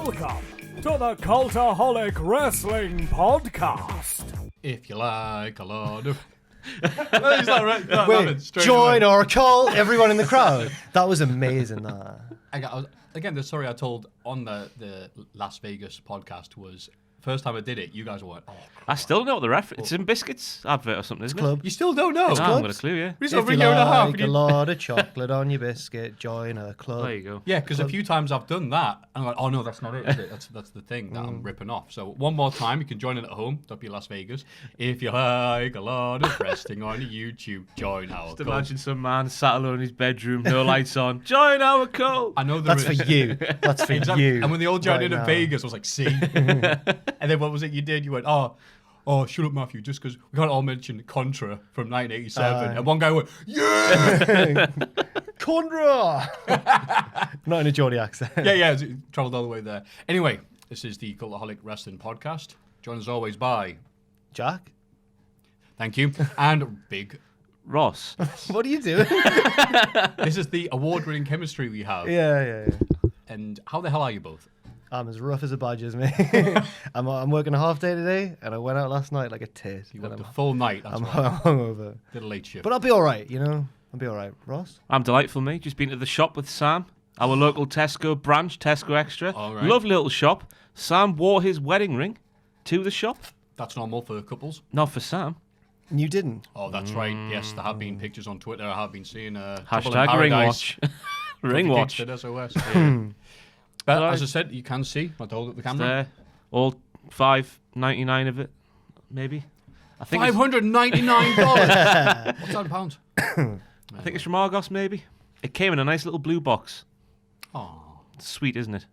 Welcome to the Cultaholic Wrestling Podcast. If you like a lot of... No, is that right? No, Wait, join our cult, everyone in the crowd. That was amazing, that. Again, the story I told on the Las Vegas podcast was... First time I did it, you guys were like, oh, I still don't know what the reference. It's in Biscuits advert or something, isn't Club. it? you still don't know? No, I haven't got a clue, yeah. It's If over a you year and a half. like a lot of chocolate on your biscuit, join a club. There you go. Yeah, because a few times I've done that, and I'm like, oh no, that's not it, is it? That's the thing that I'm ripping off. So one more time, you can join it at home, W Las Vegas. If you like a lot of wrestling on YouTube, join our Just cult. imagine some man sat alone in his bedroom, no lights on. Join our cult. I know there That's for is. you. That's for Exactly. you. And when they all joined right in at now. Vegas, I was like, see? And then what was it you did? You went, oh, shut up, Maffew, just because we can't all mention Contra from 1987. And one guy went, yeah! Condra! Not in a Geordie accent. yeah, it travelled all the way there. Anyway, this is the Cultaholic Wrestling Podcast. Joined as always by, Jack? thank you, and Big. Ross. What are you doing? This is the award-winning chemistry we have. yeah. And how the hell are you both? I'm as rough as a badger, mate. I'm working a half day today, and I went out last night like a tit. You and worked a I'm full night, that's I'm right. hungover. Did a late shift. But I'll be all right, you know? I'll be all right. Ross? I'm delightful, mate. Just been to the shop with Sam, our local Tesco branch, Tesco Extra. All right. Lovely little shop. Sam wore his wedding ring to the shop. That's normal for couples. Not for Sam. You didn't? Oh, that's right. Yes, there have been pictures on Twitter. I have been seeing couple in Hashtag ring paradise. watch. Ring watch. At SOS. Yeah. But as I said, you can see. I told the camera. There. All $5.99 of it, maybe. I think it's, $599. What's that in pounds? I think it's from Argos, maybe. It came in a nice little blue box. Oh, It's sweet, isn't it?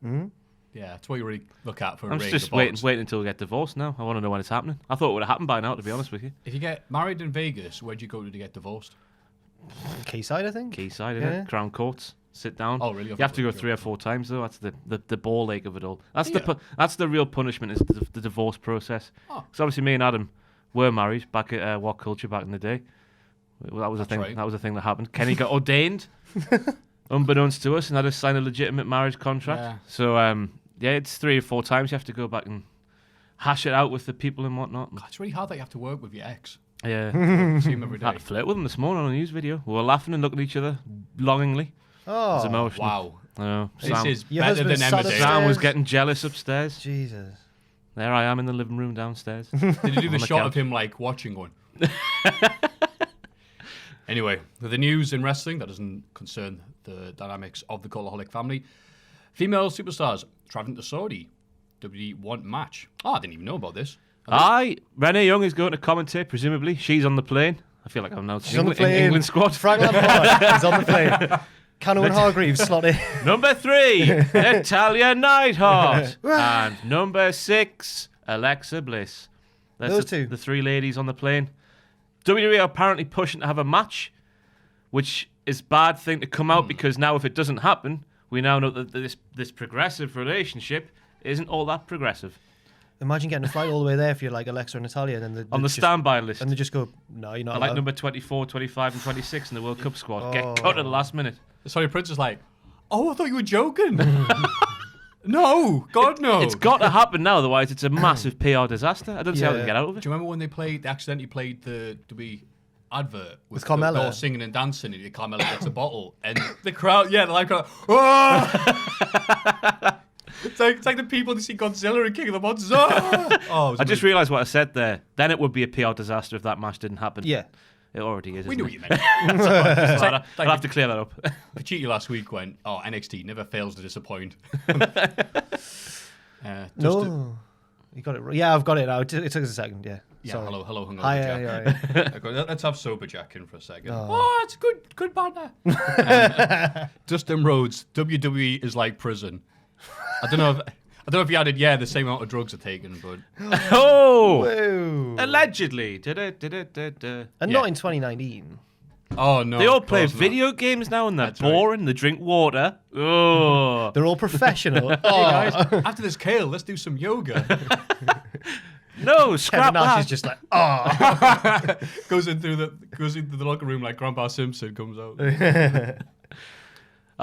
yeah. That's what you really look at for a I'm ring. just the waiting box. until we get divorced now. I want to know when it's happening. I thought it would have happened by now, to be honest with you. If you get married in Vegas, where'd you go to get divorced? Quayside, I think? Quayside, Yeah. innit? Crown Courts. Sit down. Oh, really? You have to go 3 or 4 times though. That's the ball ache of it all. That's Yeah. that's the real punishment is the divorce process. Oh. Because obviously me and Adam were married back at What Culture back in the day. Well, that was a thing. right. That was a thing that happened. Kenny got ordained, unbeknownst to us, and had to sign a legitimate marriage contract. Yeah. So yeah, it's 3 or 4 times you have to go back and hash it out with the people and whatnot. God, it's really hard that you have to work with your ex. Yeah. See him every I had day. to flirt with him this morning on a news video. We were laughing and looking at each other longingly. It was Oh, emotional. Wow. I know. This Sam, is Your better than husband sat Emmerdale. Sam was upstairs. getting jealous upstairs. Jesus. There I am in the living room downstairs. Did you do the On the shot couch. of him like watching going? Anyway, the news in wrestling that doesn't concern the dynamics of the Cultaholic family. Female superstars traveling to Saudi. WWE want match. Oh, I didn't even know about this. Aye, Renee Young is going to commentate, presumably. She's on the plane. I feel like I'm now She's on the England, plane. England squad. Frank Lampard is on the plane. Cano and Hargreaves slotted. Number 3, Natalia Neidhart. And number 6, Alexa Bliss. That's Those the, two. the 3 ladies on the plane. WWE are apparently pushing to have a match, which is a bad thing to come out because now if it doesn't happen, we now know that this progressive relationship isn't all that progressive. Imagine getting a flight all the way there if you're like Alexa and Natalia. And then On the standby list. And they just go, no, you're not I like allowed. number 24, 25 and 26 in the World Cup squad. Get Oh. cut at the last minute. Sorry, Prince is like, oh, I thought you were joking. No, God, no. It's got to happen now, otherwise it's a massive PR disaster. I don't see how they Yeah. can get out of it. Do you remember when they accidentally played the WWE advert With the- Carmella? they're all singing and dancing, and Carmella gets a bottle, and the crowd, the live crowd, oh! it's like the people that see Godzilla and King of the Monsters. Oh, it was I just realised what I said there. Then it would be a PR disaster if that match didn't happen. Yeah. It already is. we isn't knew it? what you meant. I'll have to clear that up. Pacitti last week went, oh, NXT never fails to disappoint. No. You got it. Yeah, I've got it now. It took us a second. Yeah. Yeah, Sorry. hello, hungover Hi, Jack. yeah. Okay, let's have Sober Jack in for a second. Oh. It's good banter. Dustin Rhodes, WWE is like prison. I don't know if you added, the same amount of drugs are taken, but Oh! Whoa. Allegedly. And Yeah. not in 2019. oh no. They all of play course not. video games now and they're That's right. boring. They drink water. Oh. They're all professional. Hey guys, after this kale, let's do some yoga. No, scrap Kevin Nash that. is just like, oh. goes into the locker room like Grandpa Simpson comes out.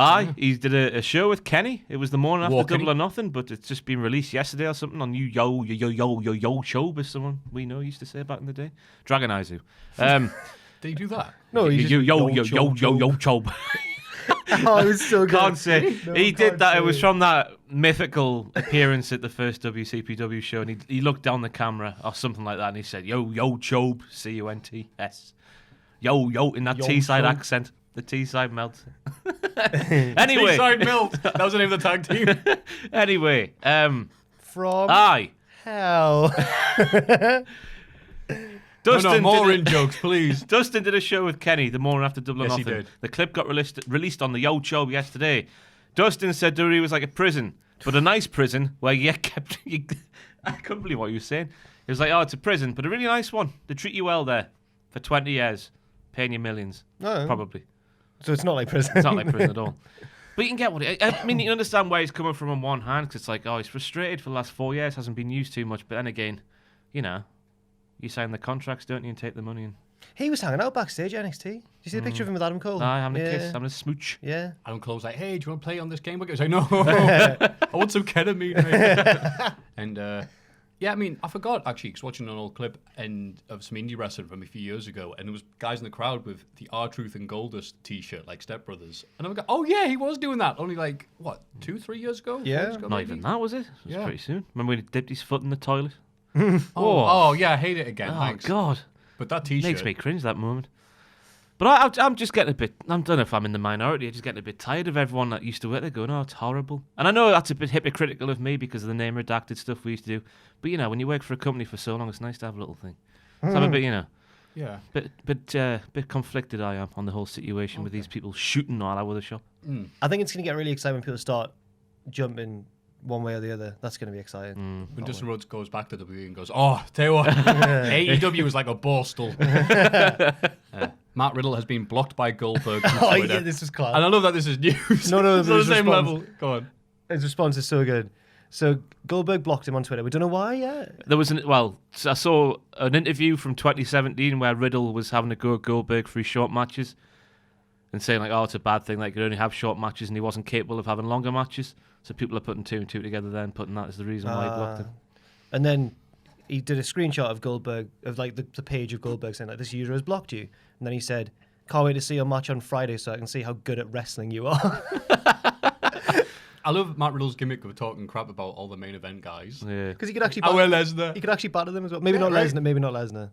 Aye, he did a show with Kenny. It was the morning after Kenny. Double or Nothing, but it's just been released yesterday or something on yo show, as someone we know used to say back in the day. Dragon Eyes. Did he do that? No, he just yo show. Oh, it was so good. Can't say. No, He did can't that. say. It was from that mythical appearance at the first WCPW show, and he looked down the camera or something like that, and he said, "Yo, Chobe, C-U-N-T-S, yo," in that Yo, Teesside Chobe. accent. The Teesside melt. Anyway, Teesside Milt. That was the name of the tag team. anyway, From aye. hell. Dustin more did in jokes, please. Dustin did a show with Kenny the morning after Double or Yes, he Nothing. did. The clip got released on the Yo Show yesterday. Dustin said WWE was like a prison, but a nice prison where you kept. I couldn't believe what he was saying. He was like, "Oh, it's a prison, but a really nice one. They treat you well there for 20 years, paying you millions, No. probably. So it's not like prison. It's not like prison at all." But you can get what I mean. You can understand where he's coming from on one hand, because it's like, oh, he's frustrated for the last 4 years, hasn't been used too much. But then again, you know, you sign the contracts, don't you, and take the money and. He was hanging out backstage at NXT. Did you see the picture of him with Adam Cole? Having a kiss, having a smooch. Yeah. Adam Cole's like, "Hey, do you want to play on this game?" I was like, "No, I want some ketamine, mate." And yeah, I mean, I forgot actually, because watching an old clip of some indie wrestling from a few years ago, and there was guys in the crowd with the R-Truth and Goldust T-shirt, like Step Brothers, and I'm like, "Oh yeah, he was doing that only like what 2-3 years ago? 4 Yeah. years ago, Not maybe?" even that, was it? It was Yeah. pretty soon. Remember when he dipped his foot in the toilet? Oh yeah, I hate it again. Oh, Thanks. God. But that T-shirt Makes me cringe, that moment. But I'm just getting a bit, I don't know if I'm in the minority, I'm just getting a bit tired of everyone that used to work there going, "Oh, it's horrible." And I know that's a bit hypocritical of me because of the name redacted stuff we used to do. But, you know, when you work for a company for so long, it's nice to have a little thing. So I'm a bit, you know, Yeah. bit conflicted I am on the whole situation with these people shooting all over the shop. I think it's going to get really exciting when people start jumping one way or the other. That's going to be exciting. When Dustin Rhodes goes back to WWE and goes, "Oh, tell you what, AEW is like a borstal." Matt Riddle has been blocked by Goldberg from Oh, Twitter. yeah, this is class. And I love that this is news. No, it's on the his same response- level. Go on. His response is so good. So Goldberg blocked him on Twitter. We don't know why yet. There was I saw an interview from 2017 where Riddle was having to go at Goldberg for his short matches and saying like, "Oh, it's a bad thing, like you could only have short matches," and he wasn't capable of having longer matches. So people are putting 2 and 2 together there and putting that as the reason why he blocked him. And then he did a screenshot of Goldberg, of like the page of Goldberg saying like, "This user has blocked you." And then he said, "Can't wait to see your match on Friday so I can see how good at wrestling you are." I love Matt Riddle's gimmick of talking crap about all the main event guys. Yeah. Because he could actually I wear batter, Lesnar. he could actually batter them as well. Maybe not right. Lesnar. Maybe not Lesnar.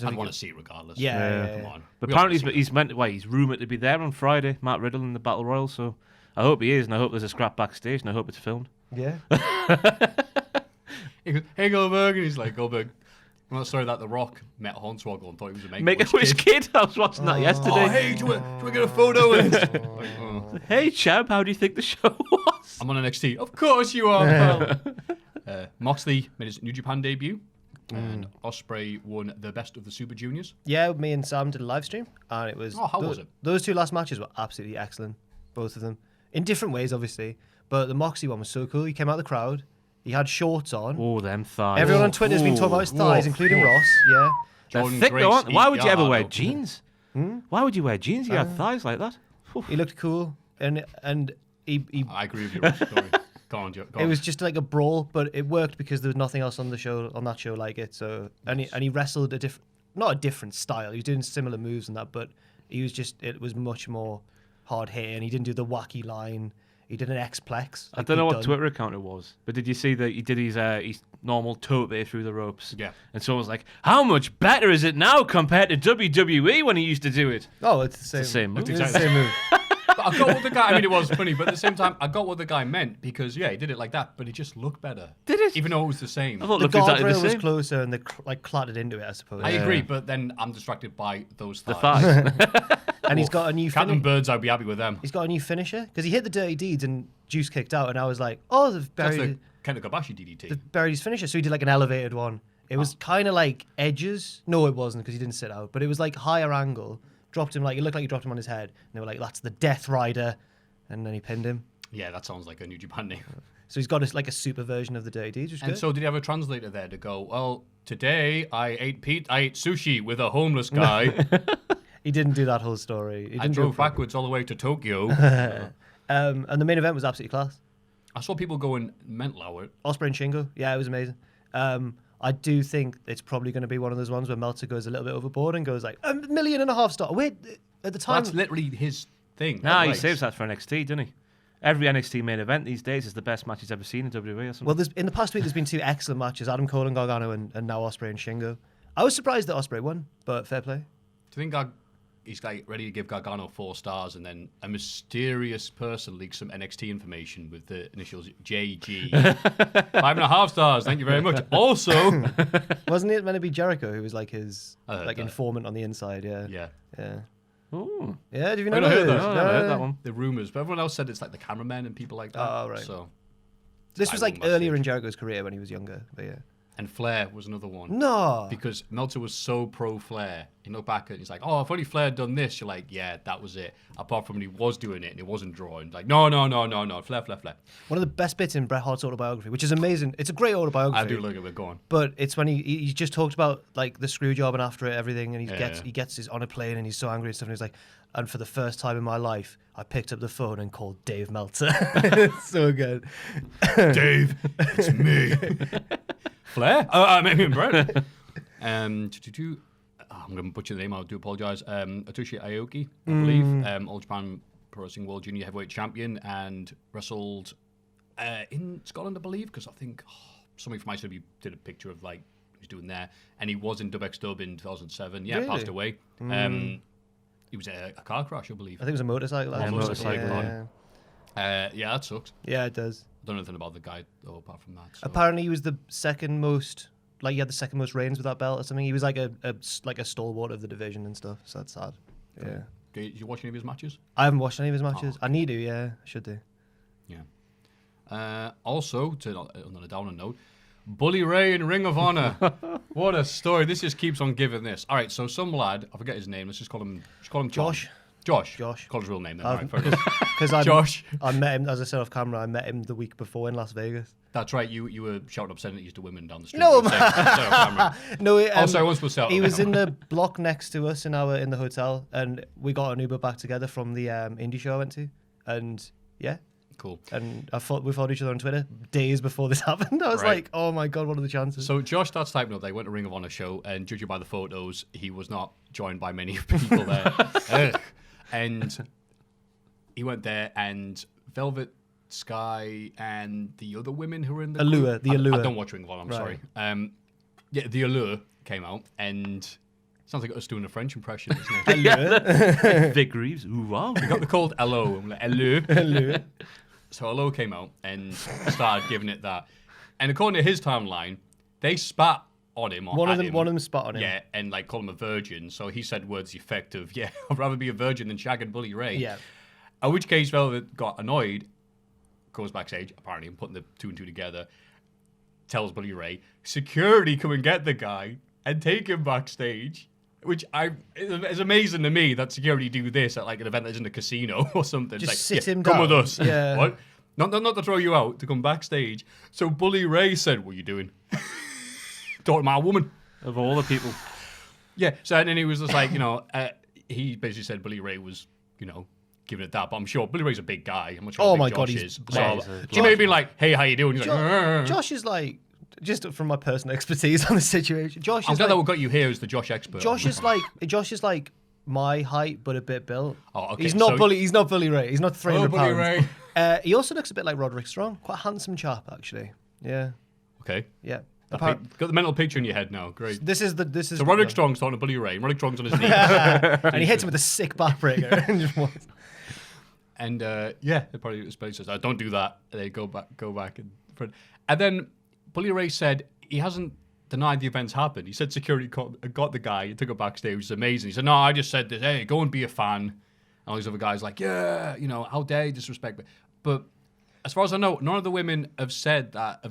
I'd want to see it regardless. Yeah. Come on. But We all apparently wanna see he's rumoured to be there on Friday, Matt Riddle in the Battle Royal, so I hope he is, and I hope there's a scrap backstage, and I hope it's filmed. Yeah. it. He goes, "Hey Goldberg," and he's like, "Goldberg, I'm not sorry that The Rock met Hornswoggle and thought he was a Make-A-Wish kid. I was watching that yesterday. Oh, hey, do we get a photo? And it's like, oh. Hey, Chab, how do you think the show was? I'm on NXT. Of course you are, pal. Moxley made his New Japan debut, and Ospreay won the Best of the Super Juniors. Yeah, me and Sam did a live stream, and it was. Oh, how was it? Those 2 last matches were absolutely excellent, both of them, in different ways, obviously. But the Moxie one was so cool. He came out of the crowd. He had shorts on. Oh, them thighs. Everyone on Twitter has been talking about his thighs, including Ross. Yeah. They're Jordan thick, Grace though, aren't they? Why eat would you ever wear Yardo. jeans? Why would you wear jeans? You have thighs like that. Oof. He looked cool, and he I agree with you. Ross. Sorry. Go on, Joe. Go it on. was just like a brawl, but it worked because there was nothing else on that show like it. So and he wrestled not a different style. He was doing similar moves and that, but it was much more hard hitting. He didn't do the wacky line. He did an X-plex. I don't know what Twitter account it was, but did you see that he did his normal tote through the ropes? Yeah. And someone was like, "How much better is it now compared to WWE when he used to do it?" Oh, it's the same. the same move. It's the same move. But I got what the guy. I mean, it was funny, but at the same time, I got what the guy meant because he did it like that, but it just looked better. Did it? Even though it was the same. I thought The it looked exactly the guardrail was same. closer, and they clattered into it, I suppose. I agree, but then I'm distracted by those The thighs. thighs. And he's got a new Captain finisher. Birds, I'd be happy with them. He's got a new finisher because he hit the Dirty Deeds and Juice kicked out, and I was like, "Oh, they've That's buried, the Kenta Kobashi DDT. they've buried his finisher." So he did like an elevated one. It was kind of like Edge's. No, it wasn't because he didn't sit out, but it was like higher angle. Dropped him it looked like he dropped him on his head. And they were like, "That's the Death Rider," and then he pinned him. Yeah, that sounds like a New Japan name. So he's got a super version of the Dirty Deeds, which is And good. so did he have a translator there to go, "Well, today I ate sushi with a homeless guy." He didn't do that whole story. He I didn't do drove it properly. backwards all the way to Tokyo. And the main event was absolutely class. I saw people going mental hour. Ospreay and Shingo. Yeah, it was amazing. I do think it's probably going to be one of those ones where Meltzer goes a little bit overboard and goes like, 1.5 million stars. Wait, at the time... That's literally his thing. Nah, he Like, saves that for NXT, doesn't he? Every NXT main event these days is the best match he's ever seen in WWE or something. Well, in the past week, there's been 2 excellent matches, Adam Cole and Gargano, and now Ospreay and Shingo. I was surprised that Ospreay won, but fair play. Do you think he's like ready to give Gargano 4 stars, and then a mysterious person leaks some NXT information with the initials JG? 5.5 stars, thank you very much. Also, Wasn't it meant to be Jericho, who was like his heard like that. informant on the inside? Yeah. yeah, Yeah. Ooh. Yeah, did you I know heard this? that. No, I never heard that one. the rumors, but everyone else said it's like the cameramen and people like that. Oh, right. So, This was I like wouldn't earlier message. in Jericho's career when he was younger. But yeah. and Flair was another one. No. Because Meltzer was so pro Flair. You look back and he's like, oh, if only Flair had done this. You're like, yeah, that was it. Apart from when he was doing it and it wasn't drawing. Like, no. Flair. One of the best bits in Bret Hart's autobiography, which is amazing. It's a great autobiography. I do look at it. Go on. But it's when he just talked about like the screw job and after it, everything, and Yeah. he gets his on a plane and he's so angry and stuff, and he's like, and for the first time in my life, I picked up the phone and called Dave Meltzer. It's so good. Dave, it's me. Flair? I mean, Brett. I'm going to butcher the name. I do apologize. Atsushi Aoki, I believe, All Japan Pro Wrestling World Junior Heavyweight Champion, and wrestled in Scotland, I believe, because I think somebody from ICW did a picture of like he was doing there, and he was in WXW in 2007. Yeah, Really? passed away. He was a car crash, I believe. I think it was a motorcycle. Yeah, actually. motorcycle Yeah. Yeah, that sucks. Yeah, it does. I don't know anything about the guy though, apart from that. So. Apparently, he was the second most, like he had the second most reigns with that belt or something. He was like a stalwart of the division and stuff. So that's sad. Yeah. Did you watch any of his matches? I haven't watched any of his matches. I need to. Yeah, I should do. Yeah. Also, on a downer note, Bully Ray in Ring of Honor. What a story! This just keeps on giving this. All right, so some lad, I forget his name. Let's just call him John. Josh. Josh. Call his real name then. All right, fair enough. Because Josh. I met him, as I said off camera. I met him the week before in Las Vegas. That's right. You were shouting up saying that used to women down the street. No, You were saying- sorry, off camera. No, Also, I once was out. he was in the block next to us in the hotel, and we got an Uber back together from the indie show I went to, and yeah, Cool. and we followed each other on Twitter days before this happened. I was Right. like, oh my god, what are the chances? So Josh starts typing up. They went to Ring of Honor show, and judging by the photos, he was not joined by many people there. Ugh. And he went there, and Velvet Sky and the other women who were in the Allure, group, the I Allure. don't watch Ring of Honor. I'm Right. sorry. Yeah, the Allure came out, and sounds like us doing a French impression, isn't it? Vic Reeves. Ooh, wow. They got the called Hello. I'm like Hello. Hello. So Hello came out and started giving it that. And according to his timeline, they spat on him. Or One at of him. them spot on him. Yeah, and like call him a virgin. So he said words the effect of, yeah, I'd rather be a virgin than shag and Bully Ray. Yeah. At which case Velvet got annoyed, goes backstage, apparently, and putting the 2 and 2 together, tells Bully Ray, security come and get the guy and take him backstage. Which is amazing to me that security do this at like an event that's in a casino or something. Just Like, sit him come down. with us. Yeah. What? Not to throw you out, to come backstage. So Bully Ray said, what are you doing? Talking to my woman. Of all the people. Yeah. So and then he was just like, he basically said Bully Ray was, giving it that. But I'm sure Bully Ray's a big guy. I'm not sure Oh how my big God, Josh he's is. massive. So she may have been like, hey, how you doing? He's like, Josh is like, just from my personal expertise on the situation. Josh I'm is glad like, that what got you here is the Josh expert. Josh is like my height, but a bit built. Oh, okay, He's not so- Bully. He's not Bully Ray. He's not 300 Bully pounds. Ray. He also looks a bit like Roderick Strong. Quite a handsome chap, actually. Yeah, Okay. yeah. Got the mental picture in your head now. Great. This is. So Roderick Strong's talking to Bully Ray, and Roderick Strong's on his knees. and he hits him with a sick backbreaker. And just walks. And yeah, it probably says, "Don't do that." And they go back in front. And then Bully Ray said he hasn't denied the events happened. He said security got the guy and took it backstage, which is amazing. He said, "No, I just said this. Hey, go and be a fan." And all these other guys like, "Yeah, how dare you disrespect me?" But as far as I know, none of the women have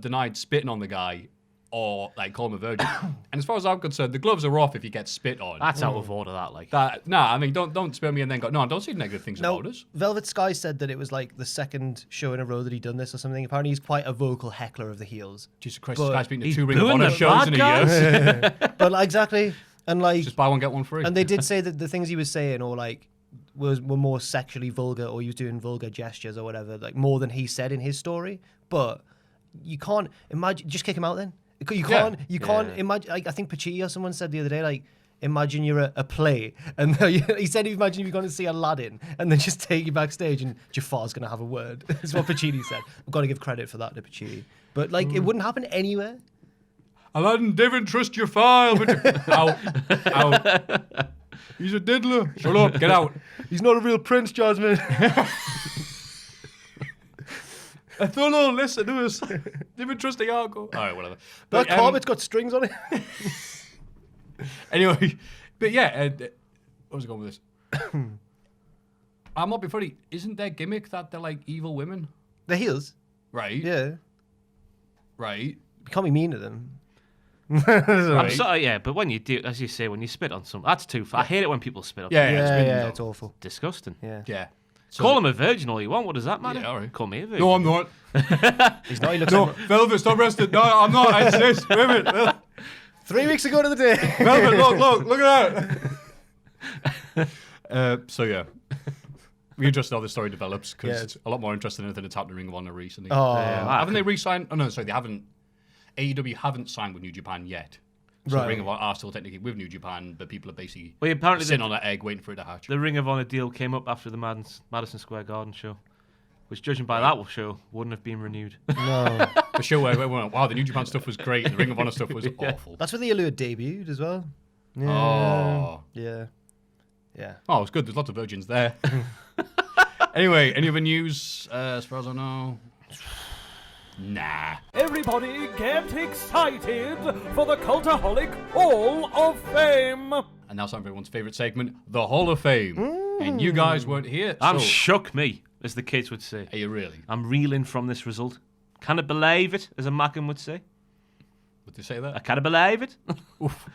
denied spitting on the guy or like call him a virgin. And as far as I'm concerned, the gloves are off if you get spit on. That's out of order, that, like. I mean, don't spit on me and then go, no, don't say negative things No, about us. Velvet Sky said that it was like the second show in a row that he'd done this or something. Apparently, he's quite a vocal heckler of the heels. Jesus Christ, But this guy's been to he's 2 Ring of booing Honor the shows in a year. But like, exactly, And like, Just buy one, get one free. and they did say that the things he was saying, or like, were more sexually vulgar, or he was doing vulgar gestures or whatever, like more than he said in his story. But you can't imagine. Just kick him out then. You can't. You can't imagine. Like, I think Pachi or someone said the other day, like, imagine you're a play, and he said, imagine you're going to see Aladdin, and then just take you backstage, and Jafar's going to have a word. That's what Pacini said. I've got to give credit for that to Pacini. But like, it wouldn't happen anywhere. Aladdin didn't trust your file. Out. He's a diddler. Shut up. Get out. He's not a real prince, Jasmine. Othello, listen to us. Didn't trust the Argo. All right, whatever. That carpet's got strings on it. Anyway, but yeah, what was I going with this? I'm not being funny. Isn't their gimmick that they're like evil women? The heels. Right. Yeah. Right. You can't be mean to them. I'm sorry, yeah, but when you do, as you say, when you spit on something, that's too far. I hate it when people spit on Yeah, it's awful. disgusting. Yeah. Yeah. So Call him a virgin all you want. What does that matter? Yeah, all right. Call me a virgin. No, I'm not. He's not. He looks No, like Velvet, stop resting. No, I'm not. I insist. Wait a minute. 3 weeks ago to the day. Velvet, look at that. So yeah, we just know the story develops because it's a lot more interesting than anything that's happened in Ring of Honor recently. Oh, haven't they re-signed? Oh no, sorry, they haven't. AEW haven't signed with New Japan yet. So Right. Ring of Honor are still technically with New Japan, but people are basically Well, apparently sitting on an egg waiting for it to hatch. the Ring of Honor deal came up after the Madison Square Garden show, which, judging by that show, wouldn't have been renewed. no. The show where everyone went, wow, the New Japan stuff was great, and the Ring of Honor stuff was awful. That's where the Allure debuted as well. Yeah. Oh. Yeah. Yeah. Oh, it's good. There's lots of virgins there. Anyway, any other news as far as I know? Nah. Everybody get excited for the Cultaholic Hall of Fame! And now time for everyone's favourite segment, the Hall of Fame. And you guys weren't here, I'm so... shook me, as the kids would say. Are you really? I'm reeling from this result. Can't believe it, as a Mackin would say. Would they say that? I can't believe it. Oof.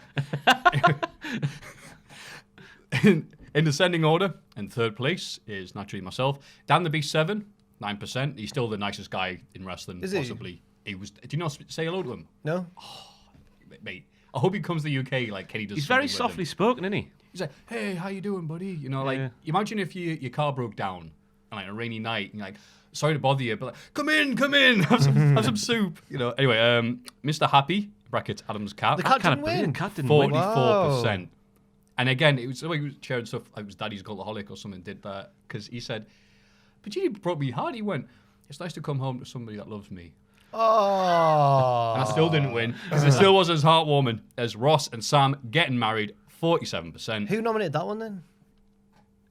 In descending order, in third place is naturally myself. Dan the Beast 7, 9%. He's still the nicest guy in wrestling, Is he? possibly. He was. Do you not say hello to him? No? Mate, I hope he comes to the UK like Kenny does. He's something very with softly him. spoken, isn't he? He's like, hey, how you doing, buddy? You know, like, Yeah. imagine if your car broke down on like a rainy night, and you're like, sorry to bother you, but like, come in, have some soup. You know. Anyway, Mr. Happy (brackets Adam's cat). The cat Can't didn't believe win. the cat didn't win. 44%. And again, it was the way he was sharing stuff, like his daddy's Cultaholic or something did that, because he said, but you broke me heart. He went, it's nice to come home to somebody that loves me. Oh. And I still didn't win, because it still wasn't as heartwarming as Ross and Sam getting married, 47%. Who nominated that one then?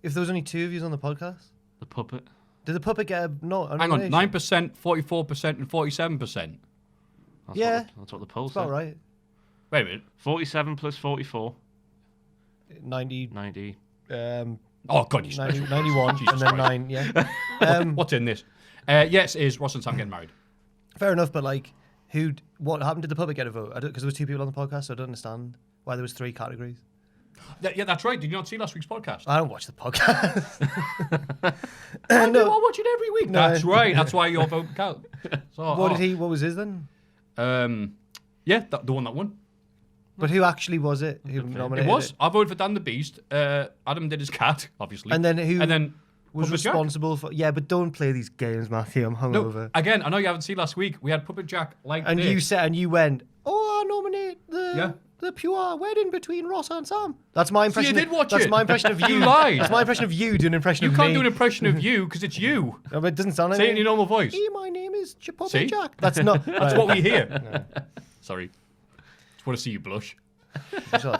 If there was only two of you on the podcast? The puppet. Did the puppet get a Hang on, nomination? 9%, 44%, and 47%. That's Yeah. That's what the poll That's about said. right. Wait a minute. 47 plus 44. 90, 90. Oh, God, you 90 91, Jesus and then Christ. 9, yeah. What's in this? Yes, is Ross and Sam getting married. Fair enough, but like, what happened? Did the puppet get a vote? Because there was two people on the podcast, so I don't understand why there was three categories. Yeah, that's right. Did you not see last week's podcast? I don't watch the podcast. I watch it every week. No. That's right. That's why your vote count. So, What was his then? Yeah, the one that won. But who actually was it? Who It nominated was. I voted for Dan the Beast. Adam did his cat, obviously. And then who And then was Puppet Jack. responsible for? Yeah, but don't play these games, Matthew. I'm No, hungover. again, I know you haven't seen last week. We had Puppet Jack like And this. you went, oh, I nominate the pure wedding between Ross and Sam. That's my impression. did watch That's it. my impression of you. You lied. That's my impression of you doing an impression You of can't me. do an impression of you because it's you. No, but it doesn't sound like Say it in your normal voice. Hey, my name is Chipotle See? Jack. That's not. That's what we hear. Sorry. Just want to see you blush.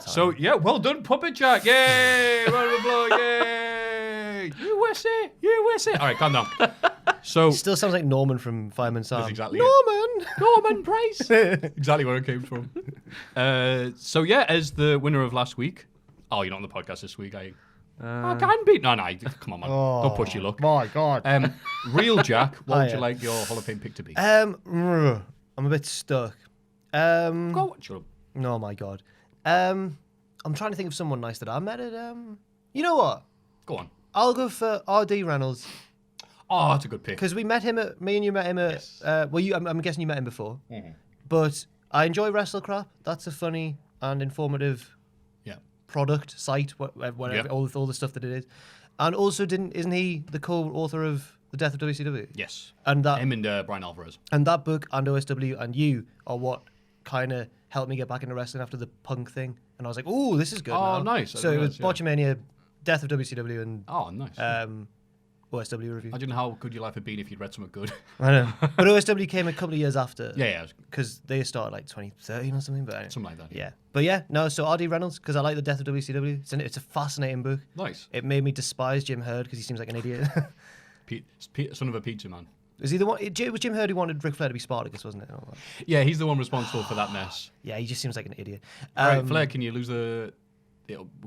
So, yeah, well done, Puppet Jack. Yay! Round of applause. Yay! USA! USA! All right, calm down. So, Still sounds like Norman from Fireman Sam. That's exactly it. Norman Price. Exactly where it came from. So, yeah, as the winner of last week. Oh, you're not on the podcast this week, are you? I can be. No, come on, man. Don't push your luck. My God. Real Jack, what would you yeah. like your Hall of Fame pick to be? I'm a bit stuck. Go on, shut up. Oh my God. I'm trying to think of someone nice that I met at. You know what? Go on. I'll go for R.D. Reynolds Oh, that's a good pick. because me and you met him at. Yes. I'm guessing you met him before. But I enjoy Wrestle Crap. That's a funny and informative Yeah. product site, whatever, all the stuff that it is. And also, isn't he the co-author of The Death of WCW? Yes. And that him and Brian Alvarez. And that book and OSW and you are what kind of helped me get back into wrestling after the Punk thing. And I was like, "Oh, this is good." Oh, now. nice. So it was Botchamania, Death of WCW, and nice. OSW review. I don't know how good your life would be if you'd read something good. I know. But OSW came a couple of years after. Yeah. Because they started like 2013 or something. But anyway. Something like that. Yeah. But yeah, no, so R.D. Reynolds, because I like The Death of WCW. It's a fascinating book. Nice. It made me despise Jim Herd because he seems like an idiot. Son of a pizza man. Is he the one? It was Jim Herd who wanted Ric Flair to be Spartacus, wasn't it? Yeah, he's the one responsible for that mess. Yeah, he just seems like an idiot. All right, Flair, can you lose we're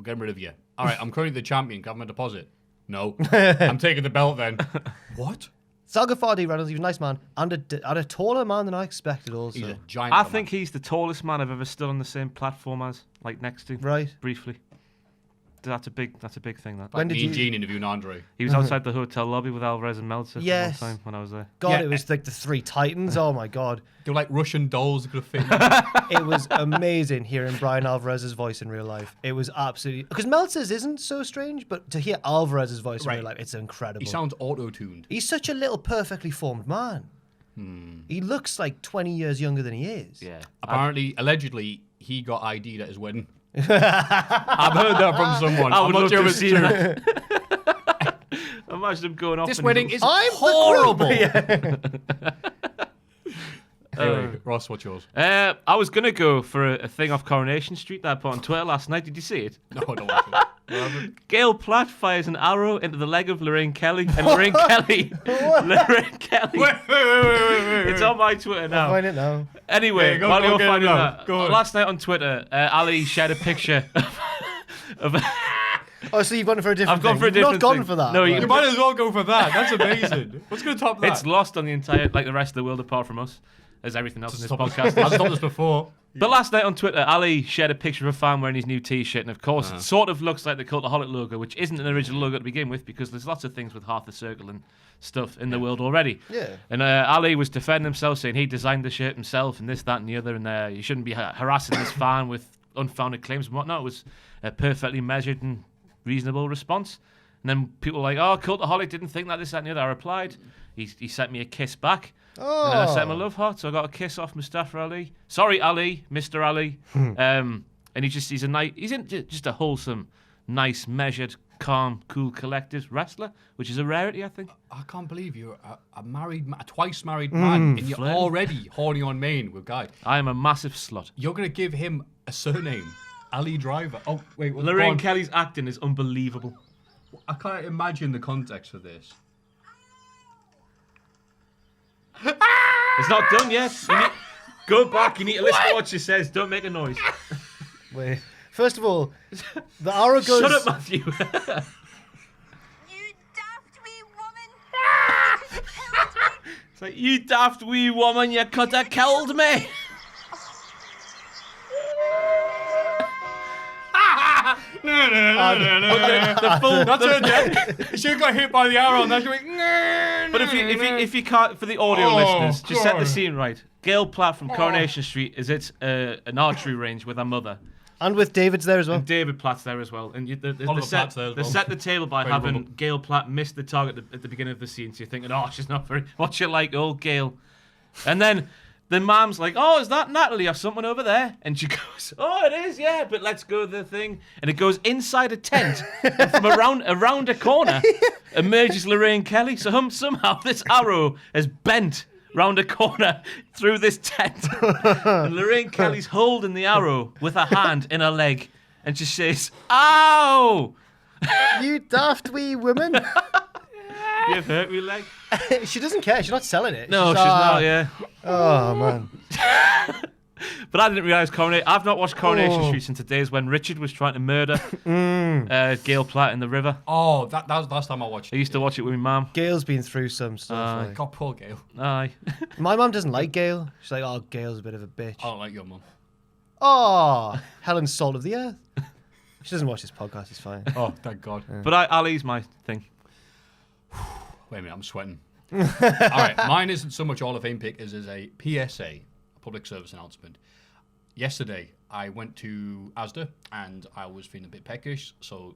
getting rid of you. All right, I'm currently the champion. Can I have my deposit? No. I'm taking the belt then. What? Saga for R.D. Reynolds, he was a nice man and a taller man than I expected also. He's a giant. I think he's the tallest man I've ever stood on the same platform as, like next to. Right. Briefly. That's a big thing. That. When did me and you- Gene interviewing Andre. He was outside the hotel lobby with Alvarez and Meltzer Yes. for one time when I was there. God, Yeah. it was like the three titans. Oh my God. They were like Russian dolls that could have fit. It was amazing hearing Brian Alvarez's voice in real life. It was absolutely... Because Meltzer's isn't so strange, but to hear Alvarez's voice in real life, it's incredible. He sounds auto-tuned. He's such a little perfectly formed man. He looks like 20 years younger than he is. Yeah. Apparently, allegedly, he got ID'd at his wedding. I've heard that from someone. I would I'm love not sure to if it's see true. that. Imagine him going off. This and wedding he's- is horrible. Anyway, Ross, what's yours? I was going to go for a thing off Coronation Street that I put on Twitter last night. Did you see it? No, I don't want to. Gail Platt fires an arrow into the leg of Lorraine Kelly, and Lorraine Kelly. Wait. It's on my Twitter now. Find it now. Anyway, Yeah, go- while go you're get it finding now. that, Go on. last night on Twitter, Ali shared a picture of Oh, so you've gone for a different I've gone thing. for a You've different not gone thing. for that. No, you You might as well go for that. That's amazing. What's going to top that? It's lost on the entire, like the rest of the world apart from us, as everything else in this podcast I've is. done this before. But last night on Twitter, Ali shared a picture of a fan wearing his new T-shirt, and of course, it sort of looks like the Cultaholic logo, which isn't an original logo to begin with, because there's lots of things with half the circle and stuff in the world already. Yeah. And Ali was defending himself, saying he designed the shirt himself, and this, that, and the other, and you shouldn't be harassing this fan with unfounded claims and whatnot. It was a perfectly measured and reasonable response. And then people were like, "Oh, Cultaholic didn't think that, this, that, and the other." I replied, he sent me a kiss back. And then I sent him a love heart, so I got a kiss off Mustafa Ali. Sorry, Ali, Mr. Ali. And he's just a wholesome, nice, measured, calm, cool, collected wrestler, which is a rarity, I think. I can't believe you're a twice married man, and you're flirting. already horny on main with Guy. I am a massive slut. You're going to give him a surname, Ali Driver. Oh, wait. What's Lorraine going on? Kelly's acting is unbelievable. I can't imagine the context for this. It's not done yet. Go back. You need to listen to what she says. Don't make a noise. Wait. First of all, the arrow goes... Shut up, Maffew. You daft wee woman! It's like, you daft wee woman, you could have killed me. The full. That's her death. She got hit by the arrow, and that's like. But if you can't, for the audio Oh, listeners, just set the God. scene right. Gail Platt from Coronation Street is at an archery range with her mother. And with David's there as well. And David Platt's there as well. And Oliver Platt's there as they well. set the table by Very having humble. Gail Platt miss the target at the beginning of the scene. So you're thinking, oh, she's not very... What's she like, old Gail? And then the mom's like, oh, is that Natalie or someone over there? And she goes, oh, it is, yeah, but let's go to the thing. And it goes inside a tent. And from around a corner emerges Lorraine Kelly. So somehow this arrow has bent round a corner through this tent. And Lorraine Kelly's holding the arrow with her hand in her leg. And she says, ow! You daft wee woman. You've hurt me leg. She doesn't care. She's not selling it. No, she's not, yeah. Oh, man. But I didn't realise I've not watched Coronation Street since the days when Richard was trying to murder Gail Platt in the river. Oh, that was the last time I watched I used to watch it with my mum. Gail's been through some stuff. like. God, poor Gail. Aye. My mum doesn't like Gail. She's like, oh, Gail's a bit of a bitch. I don't like your mum. Oh, Helen's salt of the earth. She doesn't watch this podcast. It's fine. Oh, thank God. But Ali's my thing. Wait a minute, I'm sweating. All right, mine isn't so much Hall of Fame pick as is a PSA, a public service announcement. Yesterday, I went to Asda and I was feeling a bit peckish. So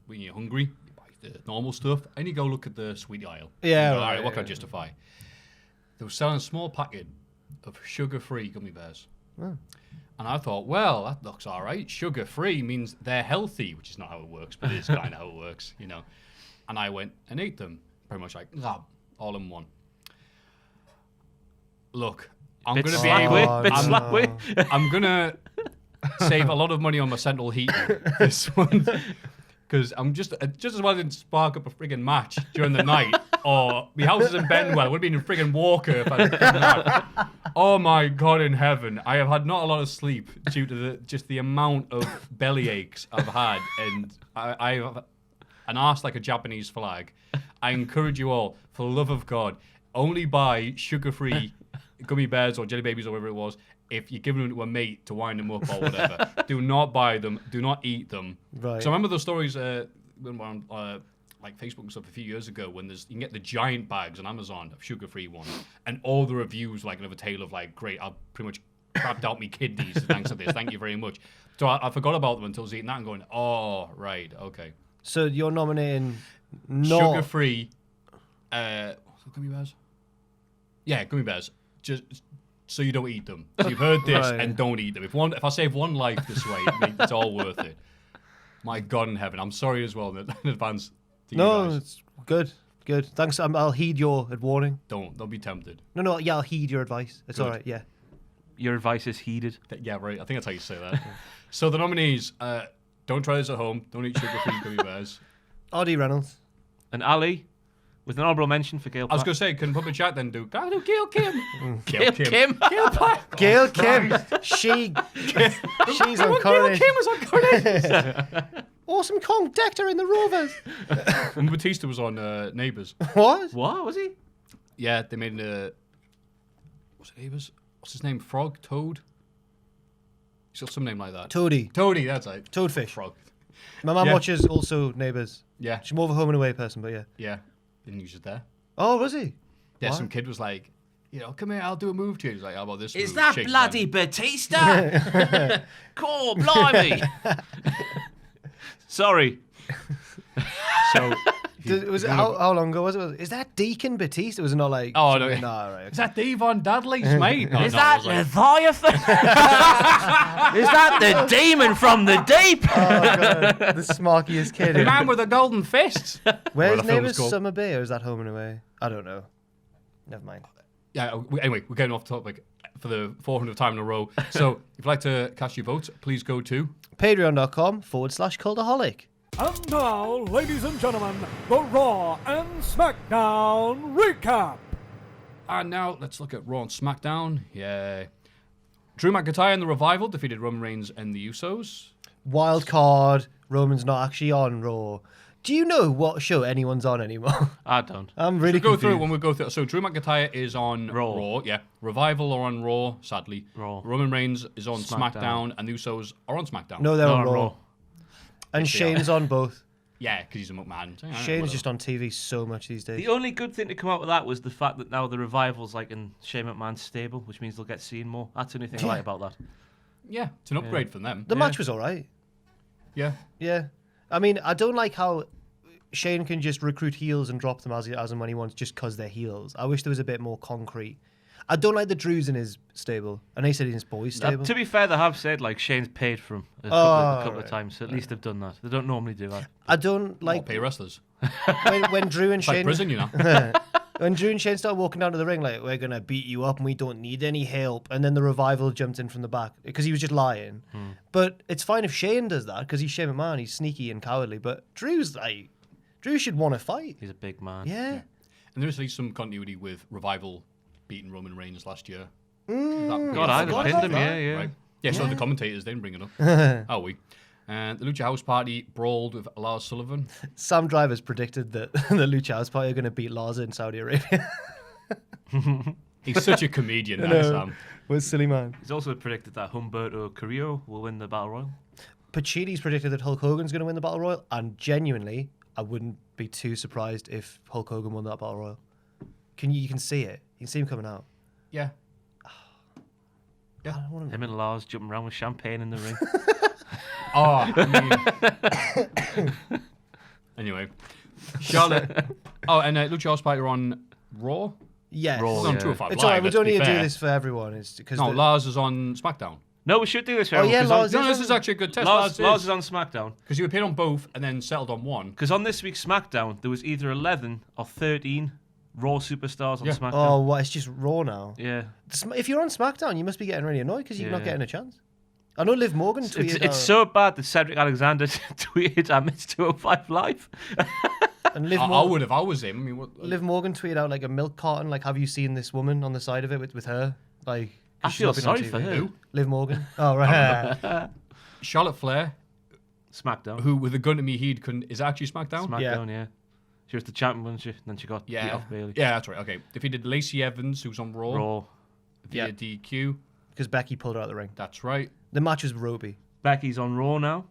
when you're hungry, you buy the normal stuff and you go look at the sweetie aisle. Yeah, You go, right, all right, what can I yeah. justify? They were selling a small packet of sugar-free gummy bears. Oh. And I thought, well, that looks all right. Sugar-free means they're healthy, which is not how it works, but it is kind of how it works, you know. And I went and ate them, pretty much like, all in one. Look, I'm Bit going to be slack able... way, bit slack way. I'm going to save a lot of money on my central heating this one. Because I'm just as well didn't spark up a friggin' match during the night. Or my house is in Benwell. It would have been in friggin' Walker if I'd done that. Oh my God in heaven. I have had not a lot of sleep due to just the amount of belly aches I've had. And I have an arse like a Japanese flag. I encourage you all, for the love of God, only buy sugar-free gummy bears or jelly babies or whatever it was if you're giving them to a mate to wind them up or whatever. Do not buy them. Do not eat them. Right. So I remember those stories when we were on like Facebook and stuff a few years ago when you can get the giant bags on Amazon of sugar-free ones, and all the reviews like of a tale of like, great, I've pretty much crapped out my kidneys thanks to this. Thank you very much. So I forgot about them until I was eating that and going, oh, right, okay. So you're nominating not... Sugar-free gummy bears? Yeah, gummy bears. Just so you don't eat them. So you've heard this Right. and don't eat them. If I save one life this way, it's all worth it. My God in heaven. I'm sorry as well in advance to you No, guys. it's good. Good. Thanks. I'll heed your warning. Don't be tempted. No. Yeah, I'll heed your advice. It's Good. all right. Yeah. Your advice is heeded. Yeah, right. I think that's how you say that. So the nominees, don't try this at home. Don't eat sugar-free gummy bears. R.D. Reynolds. And Ali, with an honorable mention for Gail I was Platt. going to say, can Puppet Chat then do Gail Kim? Gail Kim. Gail Platt. Gail Kim. She's on Gail Coronation. Kim was on Coronation. Awesome Kong decked her in the Rovers. When Batista was on Neighbours. What? What was he? Yeah, they made what's it, Neighbours? What's his name? Frog? Toad? He's got some name like that. Toady. Toady, that's right. Toadfish. Frog. My mum Yeah. watches also Neighbours. Yeah, She's more of a home and away person, but yeah. yeah. Didn't use it there. Oh, was he? Yeah, What? some kid was like, come here, I'll do a move to you. He's like, how about this move? Is that Shake bloody hand. Batista? Cool, blimey. Sorry. So, Was it, how long ago was it? Is that Deacon Batista? Was it not like... Oh, no. No, right. is that Devon Dudley's mate? No, Is no, that it was like, Leviathan? Is that the demon from the deep? Oh, God. The smarkiest kid. the man with the golden fists? Where's the film was Neighbours called. Summer Bay, or is that home and away? I don't know. Never mind. Yeah, anyway, we're getting off topic for the 400th time in a row. So, if you'd like to cast your votes, please go to... Patreon.com/Cultaholic. And now, ladies and gentlemen, the Raw and SmackDown recap. And now, let's look at Raw and SmackDown. Yeah. Drew McIntyre and the Revival defeated Roman Reigns and the Usos. Wild card. Roman's not actually on Raw. Do you know what show anyone's on anymore? I don't. I'm really Go confused. through it when we go through. So Drew McIntyre is on Raw. Yeah. Revival are on Raw, sadly. Raw. Roman Reigns is on SmackDown, SmackDown. and the Usos are on SmackDown. No, they're No, on Raw. Raw. And Yes, they are. Shane's on both. Yeah, because he's a McMahon. So, yeah, Shane's whatever. just on TV so much these days. The only good thing to come out of that was the fact that now the Revival's like in Shane McMahon's stable, which means they'll get seen more. That's the only thing I like about that. Yeah, it's an upgrade for them. The match was all right. Yeah. Yeah. I mean, I don't like how Shane can just recruit heels and drop them as and when he wants just because they're heels. I wish there was a bit more concrete. I don't like the Drew's in his stable. And he said in his boys' stable. To be fair, they have said like Shane's paid for him a couple of times. So at least they've done that. They don't normally do that. I don't Like like pay wrestlers. when Drew and It's like Shane prison, you know. when Drew and Shane started walking down to the ring like, we're gonna beat you up and we don't need any help, and then the Revival jumped in from the back because he was just lying. But it's fine if Shane does that because he's Shane McMahon, he's sneaky and cowardly. But Drew should want to fight. He's a big man. Yeah. And there is at least some continuity with Revival beating Roman Reigns last year. God, I forgot pinned about him. that. Yeah, yeah. Right? Yeah, so the commentators didn't bring it up. Oh, we. The Lucha House Party brawled with Lars Sullivan. Sam Drivers predicted that the Lucha House Party are going to beat Larsa in Saudi Arabia. He's such a comedian, that Sam. Was silly man. He's also predicted that Humberto Carrillo will win the Battle Royal. Pacini's predicted that Hulk Hogan's going to win the Battle Royal, and genuinely, I wouldn't be too surprised if Hulk Hogan won that Battle Royal. You can see it. You can see him coming out. Yeah. Him and Lars jumping around with champagne in the ring. Oh, I mean... Anyway. Charlotte... Oh, and Lucha House Party are on Raw? Yes. Raw, It's on yeah. 205 It's Live, alright. We let's don't be need to do fair. this for everyone. It's because No, Lars is on SmackDown. No, we should do this for Oh, everyone, yeah, 'cause Lars No, is this on- is actually a good test. Lars is on SmackDown. Because he appeared on both and then settled on one. Because on this week's SmackDown, there was either 11 or 13 Raw superstars on Yeah. SmackDown. Oh, what? It's just Raw now. Yeah. If you're on SmackDown, you must be getting really annoyed because you're not Yeah. getting a chance. I know Liv Morgan tweeted. It's so bad that Cedric Alexander tweeted, I missed 205 Live. And Liv, I would if I was him. I mean, what, Liv Morgan tweeted out like a milk carton. Like, have you seen this woman on the side of it with her? Like, 'cause I she's feel not been on sorry TV. for her. Who? Liv Morgan. Oh right. Charlotte Flair, SmackDown. who with a gun to me he'd couldn't. Is it actually SmackDown? SmackDown, yeah. She was the champion, wasn't she? Then she got beat Yeah. off Bailey. Yeah, that's right. Okay. Defeated Lacey Evans, who's on Raw, Raw. via Yeah. DQ. Because Becky pulled her out of the ring. That's right. The match was Roby. Becky's on Raw now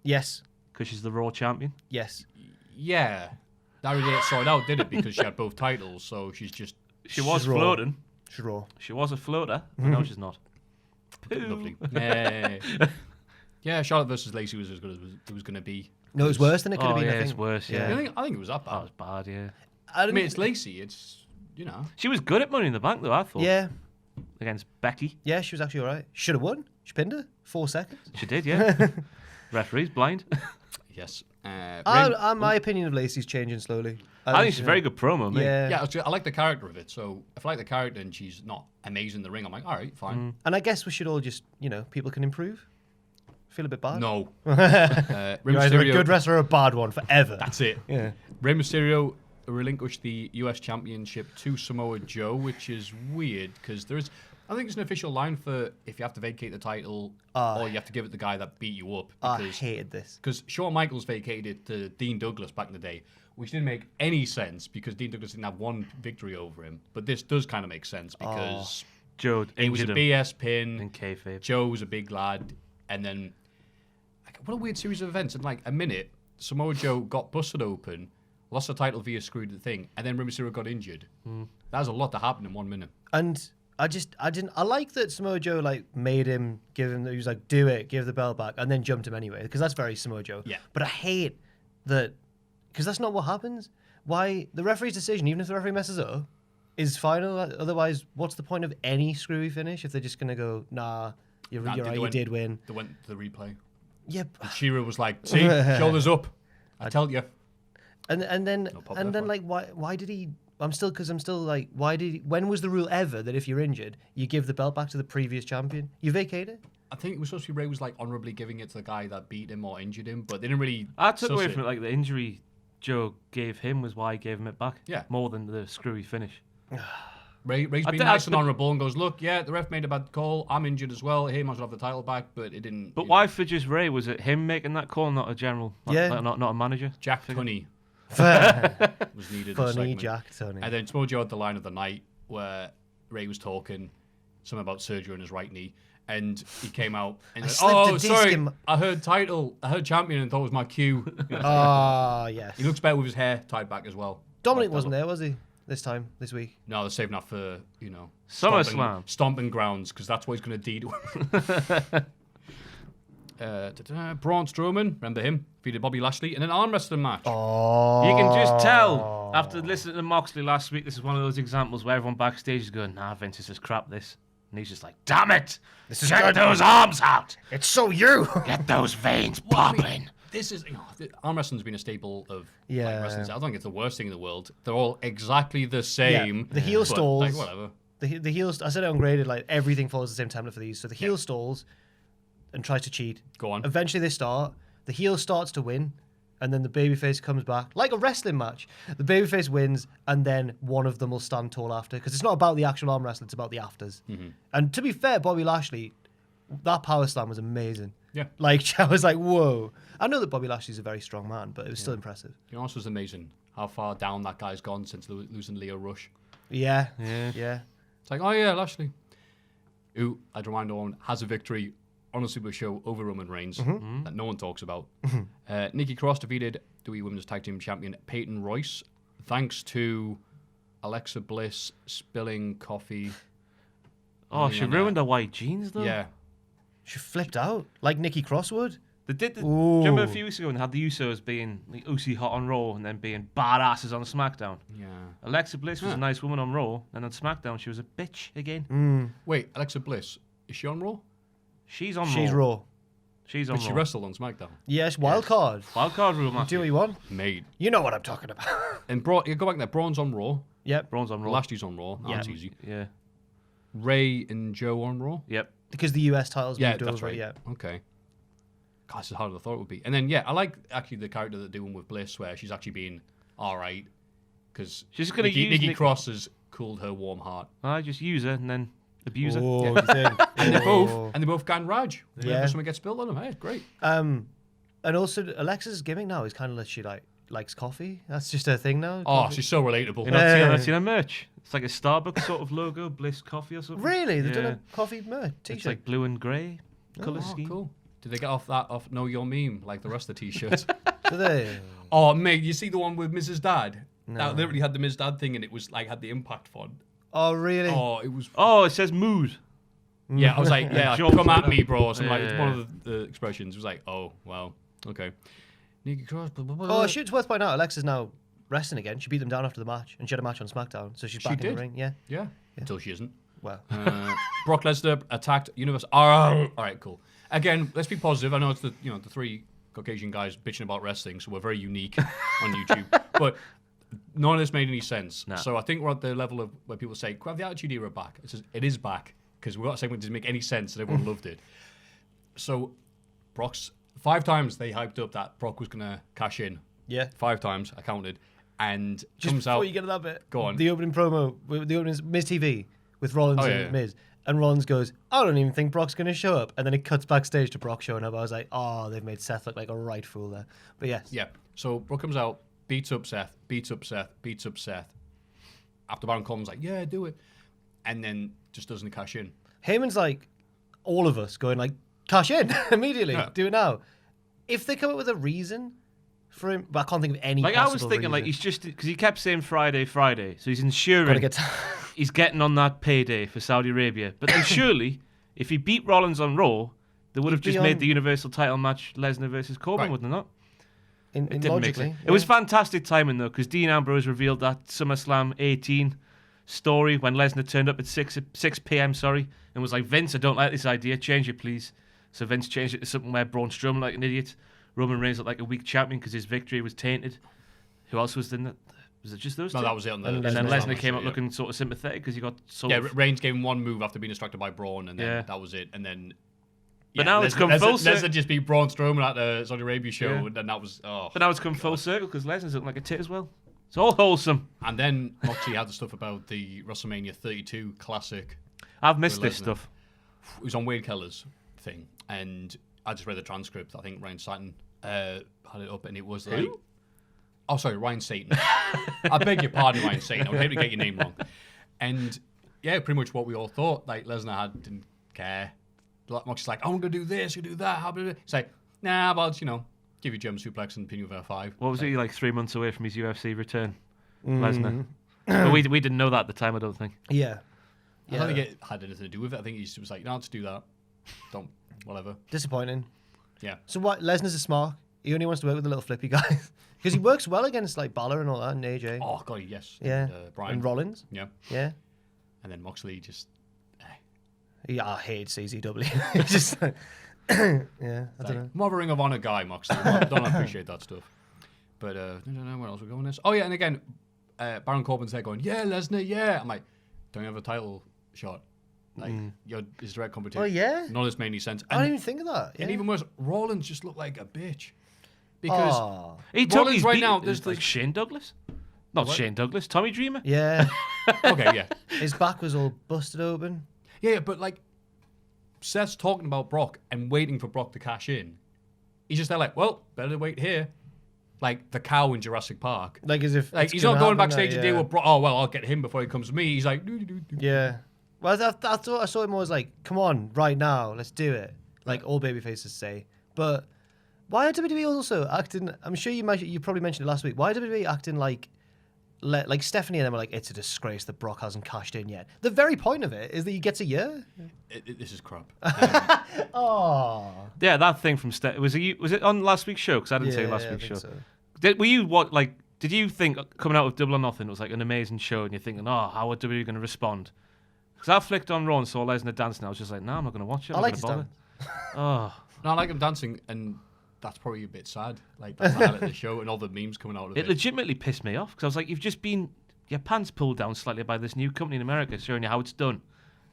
Yes. because she's the Raw champion. Yes. Yeah. That really get sorted out, did it? Because she had both titles, so she's just She was She's Raw. floating. She's Raw. She was a floater, but now she's not. Poo. lovely. Yeah. Yeah, Charlotte versus Lacey was as good as it was going to be. No, it was worse than it could have Oh, been. yeah, I think. it's worse, I yeah. think it was that That bad. was bad, yeah. I, I mean, it's Lacey. It's, you know. She was good at Money in the Bank, though, I thought. Yeah. Against Becky. Yeah, she was actually alright. Should have won. She pinned her. 4 seconds. She did, yeah. Referee's blind. Yes. My opinion of Lacey's changing slowly. I think she's a very good promo, mate. Yeah. Yeah, I like the character of it. So if I like the character and she's not amazing in the ring, I'm like, all right, fine. And I guess we should all just, people can improve. Feel a bit bad. No. Rey You're either a Mysterio- good wrestler or a bad one forever. That's it. Yeah. Rey Mysterio relinquished the US Championship to Samoa Joe, which is weird because I think it's an official line for if you have to vacate the title or you have to give it to the guy that beat you up. I hated this. Because Shawn Michaels vacated it to Dean Douglas back in the day, which didn't make any sense because Dean Douglas didn't have one victory over him. But this does kind of make sense because Joe it was a injured him BS pin. in kayfabe. Joe was a big lad, and then what a weird series of events. In like a minute, Samoa Joe got busted open, lost the title via screwed the thing, and then Rey Mysterio got injured. That was a lot that happened in 1 minute. And I like that Samoa Joe made him he was like, do it, give the belt back, and then jumped him anyway, because that's very Samoa Joe. Yeah. But I hate that, because that's not what happens. Why, the referee's decision, even if the referee messes up, is final. Otherwise, what's the point of any screwy finish if they're just going to go, nah, you're right, you did win. They went to the replay. Yep. Shira was like, see, shoulders up. I tell you. And then pop that one. why did he? I'm still like, why did he? When was the rule ever that if you're injured, you give the belt back to the previous champion? You vacate it. I think it was supposed to be Ray was like honorably giving it to the guy that beat him or injured him, but they didn't really. I took suss away it. from it, like, the injury Joe gave him was why he gave him it back. Yeah. More than the screwy finish. Ray's been think nice that's and the- honourable and goes, look, yeah, the ref made a bad call. I'm injured as well. Hey, might as well have the title back, but it didn't. But you why know. for just Ray? Was it him making that call, not a general? Yeah. Not a manager? Jack Tunney Funny was needed. this segment. Jack Tony. And then Samoa Joe had the line of the night where Ray was talking something about surgery on his right knee. And he came out and said, slipped a oh, disc sorry, in my-" I heard champion and thought it was my cue. Ah, yes. He looks better with his hair tied back as well. Dominic Like that wasn't look. there, was he? This week. No, they're saving that for, SummerSlam. Stomping grounds, because that's what he's going to do. Braun Strowman, remember him? Defeated Bobby Lashley in an arm wrestling match. Oh. You can just tell after listening to Moxley last week. This is one of those examples where everyone backstage is going, "Nah, Vince, this is crap." This, and he's just like, "Damn it! Get those arms out! It's so you. Get those veins Well, I mean, popping!" this is arm wrestling's been a staple of Yeah. wrestling. I don't think it's the worst thing in the world. They're all exactly the same. The heel but, stalls. like, whatever. The heels. I said it ungraded. Like everything follows the same template for these. So the heel stalls and tries to cheat. Go on. Eventually they start. The heel starts to win, and then the babyface comes back like a wrestling match. The babyface wins, and then one of them will stand tall after, because it's not about the actual arm wrestling; it's about the afters. And to be fair, Bobby Lashley, that power slam was amazing. Yeah. Like I was like, whoa. I know that Bobby Lashley's a very strong man, but it was still impressive. You know, it was amazing how far down that guy's gone since losing Leo Rush. Yeah. Yeah. Yeah. It's like, oh yeah, Lashley, who I'd remind everyone has a victory on a Super Show over Roman Reigns that no one talks about. Nikki Cross defeated WWE Women's Tag Team Champion Peyton Royce, thanks to Alexa Bliss spilling coffee Oh, she ruined her white jeans though. Yeah. She flipped out like Nikki Cross would. They did. Do you remember a few weeks ago when they had the Usos being like Usi hot on Raw and then being badasses on SmackDown? Yeah. Alexa Bliss was a nice woman on Raw, and on SmackDown she was a bitch again. Wait, Alexa Bliss, is she on Raw? She's on She's Raw. Raw. She's on But she Raw. wrestled on SmackDown. Yes, wild card. Wildcard rule, Do Matthew. what you want. Mate. You know what I'm talking about. And you go back there, Braun's on Raw. Yep. Braun's on Raw. Lashley's on Raw. Yeah. That's easy. Yeah. Ray and Joe on Raw. Yep. Because the US titles Yeah, moved that's over. right. Yeah. Okay. God, this is harder than I thought it would be. And then, yeah, I like actually the character they're doing with Bliss, where she's actually being all right. Because She's gonna use Nikki Nick- Cross has cooled her warm heart. I just use her and then abuse her. Oh, Yeah. you think? And Oh. they both can Raj. Yeah. Whenever something gets spilled on them, hey, great. And also Alexa's gimmick now is kind of like she likes coffee. That's just her thing now. Oh, coffee. she's so relatable. You're not seeing her merch. It's like a Starbucks sort of logo, Bliss Coffee or something. Really? They've done Yeah. a coffee merch t-shirt. It's like blue and grey colour Oh, scheme. cool. Did they get off Know Your Meme like the rest of the t-shirts? Do they? Oh, mate, you see the one with Mrs. Dad? No. That literally had the Ms. Dad thing and it was like had the impact font. Oh, really? Oh, it was. Oh, it says mood. Yeah, I was like, yeah, Sure. come at me, bro. So Yeah, like, it's yeah, one yeah. of the expressions. It was like, oh, well, okay. Nikki Cross, blah, blah, blah. Oh, shoot, it's worth pointing out. Alexa's now wrestling again. She beat them down after the match, and she had a match on SmackDown, so she's She back in did? the ring. Yeah. Yeah, until she isn't. Well. Brock Lesnar attacked Universe. All right, cool. Again, let's be positive. I know it's the three Caucasian guys bitching about wrestling, so we're very unique on YouTube. But none of this made any sense. No. So I think we're at the level of where people say, "Have the Attitude Era back." It says it is back because we got a segment that didn't make any sense and everyone loved it. So Brock's 5 times they hyped up that Brock was gonna cash in. Yeah. 5 times I counted, and Just comes before out. you get to that bit, Go on. The opening promo, the opening Miz TV with Rollins Oh, and yeah. Miz, and Rollins goes, "I don't even think Brock's going to show up," and then it cuts backstage to Brock showing up. I was like, "Oh, they've made Seth look like a right fool there." But yes, Yeah. So Brock comes out, beats up Seth, beats up Seth, beats up Seth. After Baron Corbin's like, yeah, do it. And then just doesn't cash in. Heyman's like all of us going like, "Cash in immediately, Yeah. do it now." If they come up with a reason for him, but I can't think of any. Like I was possible thinking, like reason. he's just because he kept saying Friday, Friday, so he's ensuring Gotta get he's getting on that payday for Saudi Arabia. But then surely, if he beat Rollins on Raw, they would have He'd be just made on- the Universal Title match Lesnar versus Corbin, Right. wouldn't they not? in It didn't make logically. sense. It was fantastic timing though, because Dean Ambrose revealed that SummerSlam 18 story when Lesnar turned up at 6 p.m. And was like, "Vince, I don't like this idea. Change it, please." So Vince changed it to something where Braun Strowman like an idiot, Roman Reigns looked like a weak champion because his victory was tainted. Who else was in that? Was it just those No, two? that was it on the. And And then Lesnar Lesnar came up yeah. looking sort of sympathetic because he got sort Yeah, of. Reigns gave him one move after being distracted by Braun, and then Yeah. that was it. And then. But now it's come full circle. Lesnar just beat Braun Strowman at the Saudi Arabia show, Yeah. and then that was. Oh. But now it's come full circle because Lesnar's looking like a tit as well. It's all wholesome. And then Moxley had the stuff about the WrestleMania 32 classic. I've missed With this Lesnar. stuff. It was on Wade Keller's thing, and I just read the transcript. I think Ryan Satin had it up, and it was like, oh, sorry, Ryan Satan. I beg your pardon, Ryan Satan. I would hate to get your name wrong. And yeah, pretty much what we all thought. Like Lesnar didn't care. Moxley's like, I'm gonna do this, you do that. How about it? It's like, nah, but give you German suplex and pin you with R5. What was Like, he like 3 months away from his UFC return? Mm. Lesnar. But we didn't know that at the time, I don't think. Yeah. I don't think it had anything to do with it. I think he just was like, no, let's do that. Don't, whatever. Disappointing. Yeah. So what? Lesnar's a smart. He only wants to work with the little flippy guys because he works well against like Balor and all that and AJ. Oh god, yes. yeah. And, Brian. And Rollins. Yeah. Yeah. And then Moxley just. Yeah, I hate CZW. It's just like, yeah, I don't know. More of a Ring of Honor guy, Moxley. I don't appreciate that stuff. But I don't know where else we're going with this. Oh yeah, and again, Baron Corbin's there going, yeah, Lesnar, yeah. I'm like, don't you have a title shot? Like, you're his direct competition. Oh yeah. None of this made any sense. I didn't even think of that. Yeah. And even worse, Rollins just looked like a bitch. Because Oh. He took Rollins his right beat. now, It was there's like this- Shane Douglas. Not What? Shane Douglas. Tommy Dreamer. Yeah. okay, yeah. His back was all busted open. Yeah, but like, Seth's talking about Brock and waiting for Brock to cash in. He's just there like, well, better wait here. Like the cow in Jurassic Park. Like as if Like it's he's gonna not going happen, backstage to deal with Brock. Oh well, I'll get him before he comes to me. He's like, doo-doo-doo-doo. Yeah. Well, I thought I saw it more as like, come on, right now, let's do it. Like all baby faces say. But why are WWE also acting? I'm sure you probably mentioned it last week. Why are WWE acting like like Stephanie and them were like, it's a disgrace that Brock hasn't cashed in yet. The very point of it is that he gets a year. This is crap. Oh. Yeah, that thing from was it on last week's show? Because I didn't say last week's show. So. Did you think coming out of Double or Nothing it was like an amazing show, and you're thinking, oh, how are WWE going to respond? Because I flicked on Raw and saw Lesnar dancing, I was just like, no, I'm not going to watch it. I like his bother. dance. Oh, No, I like him dancing, and that's probably a bit sad. Like, that's the highlight of the show and all the memes coming out of it. it legitimately pissed me off because I was like, you've just been your pants pulled down slightly by this new company in America showing you how it's done.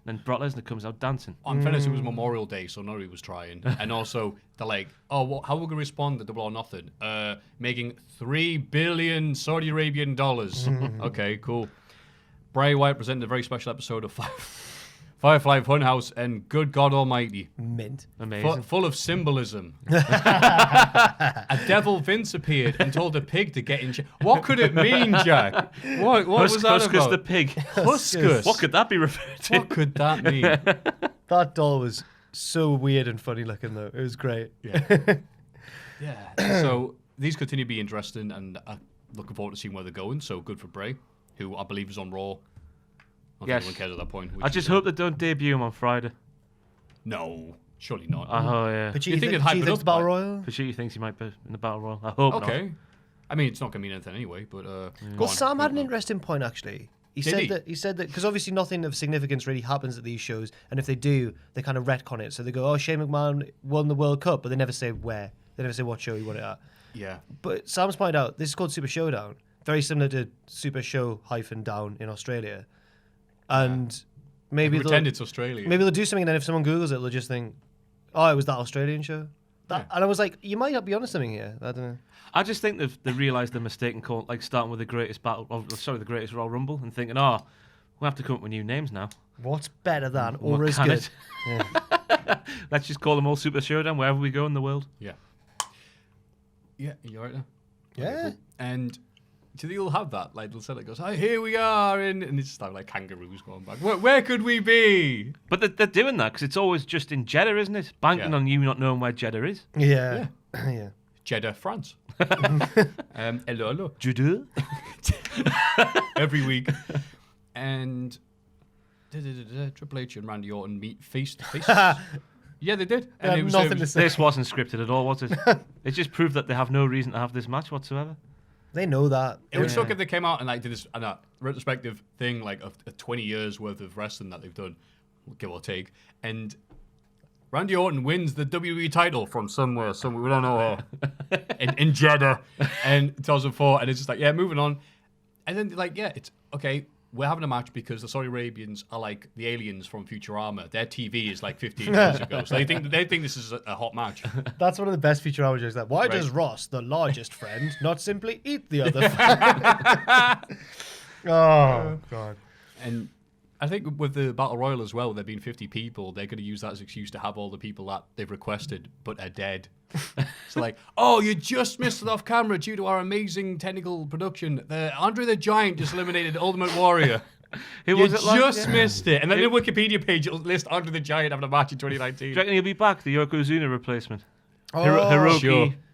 Then Brock Lesnar comes out dancing. On fairness, it was Memorial Day, so nobody was trying. And also, they're like, oh, how are we going to respond to Double or Nothing? Making $3 billion Saudi Arabian dollars. Okay, cool. Bray Wyatt presented a very special episode of Firefly Funhouse, and good God Almighty. Mint. Amazing. Full of symbolism. A devil Vince appeared and told a pig to get in. What could it mean, Jack? What was that Huskus about? the pig. Huskus. What could that be referred to? What could that mean? That doll was so weird and funny looking, though. It was great. Yeah. Yeah. So these continue to be interesting, and I'm looking forward to seeing where they're going. So good for Bray, who I believe is on Raw. I don't think anyone cares at that point. I just hope they don't debut him on Friday. No, surely not. Oh, yeah. But You think it'd hype it up, Battle like- Royal? Pachuti thinks he might be in the Battle Royal. I hope not. Okay. I mean, it's not going to mean anything anyway, but... go Well, on. Sam had an interesting point, actually. He Did said that because obviously nothing of significance really happens at these shows, and if they do, they kind of retcon it. So they go, "Oh, Shane McMahon won the World Cup," but they never say where. They never say what show he won it at. Yeah. But Sam's pointed out this is called Super Showdown, very similar to Super Show -Down in Australia, and maybe Pretend it's Australia. maybe they'll do something, and then if someone Googles it, they'll just think, "Oh, it was that Australian show." And I was like, "You might not be onto something here." I don't know. I just think they realised their mistake and starting with the greatest the greatest Royal Rumble and thinking, oh, we'll have to come up with new names now. What's better than What or as can good? it? Yeah. Let's just call them all Super Showdown wherever we go in the world. Yeah. Yeah, you alright there? Yeah. Okay, cool. And do they all have that? Like, they'll say, like, goes, "Oh, here we are," and it's just like kangaroos going back. Where could we be? But they're doing that because it's always just in Jeddah, isn't it? Banking Yeah. on you not knowing where Jeddah is. Yeah. Yeah. Jeddah, France. Hello. Jeddah? Every week. And Triple H and Randy Orton meet face to face. Yeah, they did. They had nothing to say. This wasn't scripted at all, was it? It just proved that they have no reason to have this match whatsoever. They know that. It would suck if they came out and like did this retrospective thing, like of 20 years worth of wrestling that they've done, give or take, and Randy Orton wins the WWE title from somewhere we don't know where, in Jeddah, and 2004, and it's just like, yeah, moving on, and then like, yeah, it's okay. We're having a match because the Saudi Arabians are like the aliens from Futurama. Their TV is like 15 years ago, so they think this is a hot match. That's one of the best Futurama jokes. Like, why Right. does Ross, the largest friend, not simply eat the other friend? Oh, God. And I think with the Battle Royal as well, there being 50 people, they're going to use that as an excuse to have all the people that they've requested but are dead. So like, oh, you just missed it off camera due to our amazing technical production. Andre the Giant just eliminated Ultimate Warrior. Who You was it like? just missed it. And then the Wikipedia page, it'll list Andre the Giant having a match in Do 2019. you reckon he'll be back, the Yokozuna replacement? Oh,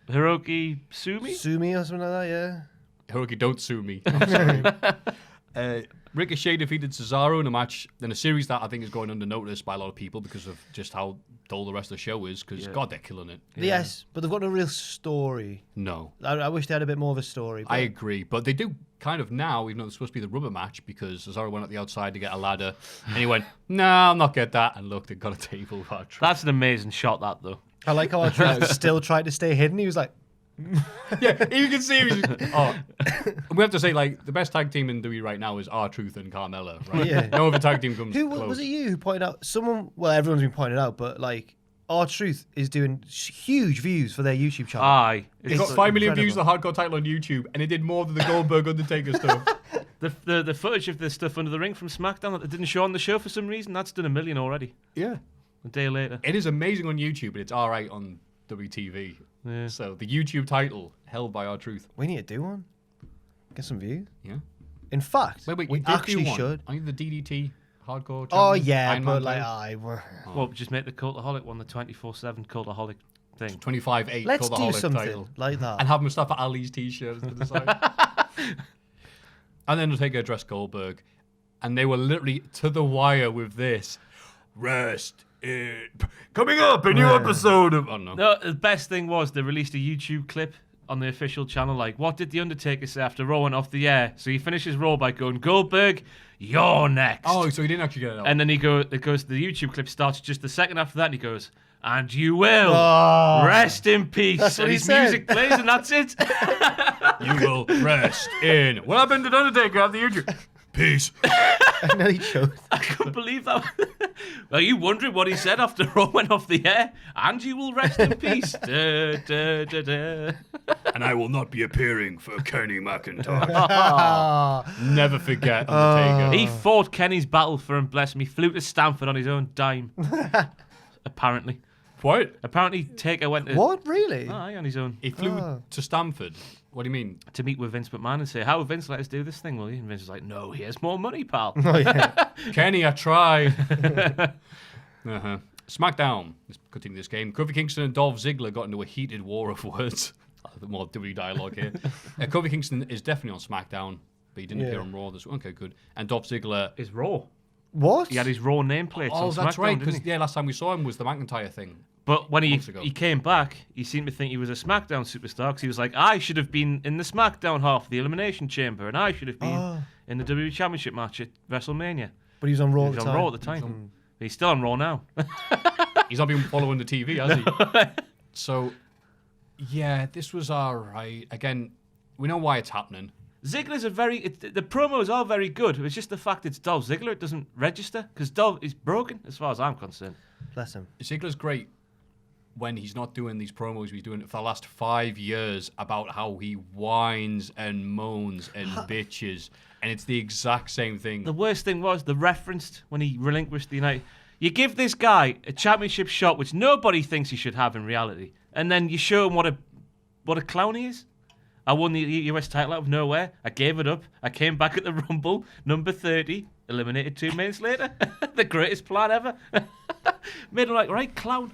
Hiroki Sumi? Sumi or something like that, yeah. Hiroki, don't sue me. I'm sorry. Ricochet defeated Cesaro in a match, in a series that I think is going under notice by a lot of people because of just how dull the rest of the show is, because, God, they're killing it. Yes, but they've got no real story. No. I wish they had a bit more of a story. But I agree, but they do kind of now, even though it's supposed to be the rubber match, because Cesaro went at the outside to get a ladder, and he went, "No, I'll not get that," and looked, they got a table. That's an amazing shot, that, though. I like how our Truth still tried to stay hidden. He was like, Yeah, you can see him. We have to say, like, the best tag team in WWE right now is R-Truth and Carmella, right? Yeah. No other tag team comes who close. was it? You who pointed out someone? Well, everyone's been pointed out, but like, R-Truth is doing huge views for their YouTube channel. Aye. They got 5 million views of the hardcore title on YouTube, and it did more than the Goldberg Undertaker stuff. The footage of the stuff under the ring from SmackDown that they didn't show on the show for some reason, that's done 1 million already. Yeah. A day later. It is amazing on YouTube, but it's alright on WTV. Yeah. So the YouTube title held by R-Truth. We need to do one. Get some views. Yeah. In fact, Wait, we you did do actually one. should. Are you the DDT hardcore? Oh champion? yeah, Iron Man but like, title? Well, just make the Cultaholic one the 24/7 Cultaholic thing. 25-8 let's do Cultaholic something title. like that. And have Mustafa Ali's t-shirt to the side. And then Undertaker addressed Goldberg. And they were literally to the wire with this. Rest in... Coming up, a new episode of... I don't know. No, the best thing was they released a YouTube clip on the official channel, like, what did The Undertaker say after Raw went off the air? So he finishes Raw by going, Goldberg, you're next. Oh, so he didn't actually get it out. And then it goes, the YouTube clip starts just the second after that, and he goes, and you will rest in peace. That's what and he his said. music plays, and that's it. You will rest in... What happened to Undertaker after YouTube? Peace. And then he choked. I couldn't believe that. Are you wondering what he said after Raw went off the air? And you will rest in peace. Da, da, da, da. And I will not be appearing for Kenny McIntyre. Never forget Undertaker. He fought Kenny's battle for him, bless him. He flew to Stamford on his own dime. Apparently. What? Apparently, Taker went to... What? Really? Aye, on his own. He flew to Stamford. What do you mean? To meet with Vince McMahon and say, how would Vince let us do this thing, will you? And Vince was like, no, here's more money, pal. Oh, yeah. Kenny, I tried. SmackDown. Let's continue this game. Kofi Kingston and Dolph Ziggler got into a heated war of words. More W dialogue here. Kofi Kingston is definitely on SmackDown, but he didn't appear on Raw. Okay, good. And Dolph Ziggler Is Raw. What? He had his Raw nameplates on SmackDown, that's right. didn't Because he? last time we saw him was the McIntyre thing. But when he months ago. came back, he seemed to think he was a SmackDown superstar because he was like, I should have been in the SmackDown half of the Elimination Chamber, and I should have been in the WWE Championship match at WrestleMania. But he was on Raw He at was the on time. Raw at the time. But he's still on Raw now. He's not been following the TV, has he? So, yeah, this was all right. Again, we know why it's happening. Ziggler's the promos are very good. It's just the fact it's Dolph Ziggler, it doesn't register because Dolph is broken as far as I'm concerned. Bless him. Ziggler's great when he's not doing these promos. He's doing it for the last 5 years about how he whines and moans and bitches, and it's the exact same thing. The worst thing was the reference when he relinquished the United. You give this guy a championship shot, which nobody thinks he should have in reality, and then you show him what a clown he is. I won the US title out of nowhere. I gave it up. I came back at the Rumble, number 30, eliminated 2 minutes later. The greatest plan ever. Made him like, right, clown.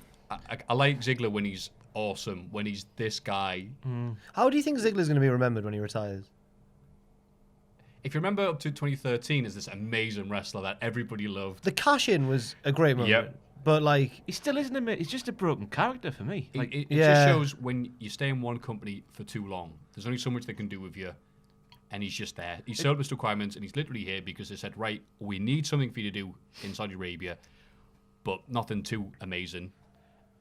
I like Ziggler when he's awesome, when he's this guy. How do you think Ziggler's going to be remembered when he retires? If you remember up to 2013 as this amazing wrestler that everybody loved. The cash-in was a great moment. Yep. But, like... He still isn't a... He's just a broken character for me. Like, It Yeah. just shows when you stay in one company for too long, there's only so much they can do with you. And he's just there. He's served his requirements, and he's literally here because they said, right, we need something for you to do in Saudi Arabia, but nothing too amazing.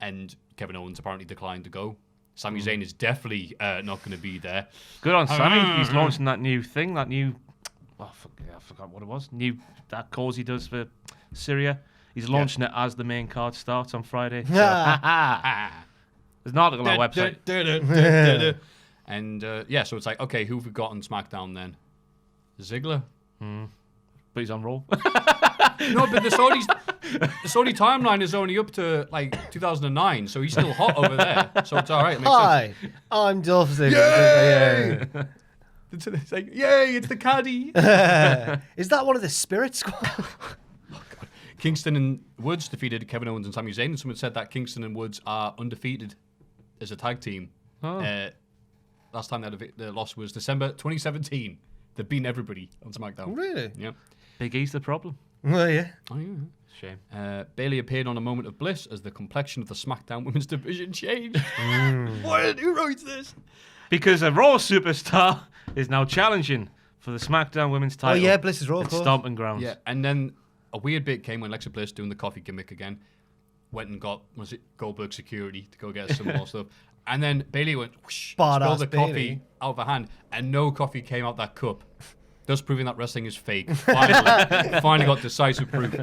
And Kevin Owens apparently declined to go. Sami Zayn is definitely not going to be there. good on Sammy. He's launching that new thing, that new... Oh, I forgot what it was. That cause he does for Syria. He's launching it as the main card starts on Friday. So, there's an article on our website. And so it's like, okay, who have we got on SmackDown then? Ziggler? But he's on Raw. No, but the Saudi timeline is only up to like 2009, so he's still hot over there. So it's all right. It makes Hi, I'm Dolph Ziggler. sense. It's like, yay, it's the caddy. Is that one of the Spirit Squad? Kingston and Woods defeated Kevin Owens and Sami Zayn, and someone said that Kingston and Woods are undefeated as a tag team. Last time their loss was December 2017. They've beaten everybody on SmackDown. Really? Yeah. Big E's the problem. Well, yeah. Oh, yeah. Shame. Bailey appeared on a moment of bliss as the complexion of the SmackDown women's division changed. What? Who wrote this? Because a Raw superstar is now challenging for the SmackDown Women's Oh, title. yeah, Bliss is Raw, of at course. Stomping Grounds. Yeah, and then a weird bit came when Alexa Bliss, doing the coffee gimmick again, went and got, was it Goldberg security to go get some more stuff. And then Bailey went, whoosh, Badass spilled the coffee Bayley. out of her hand, and no coffee came out that cup. Thus proving that wrestling is fake. Finally got decisive proof.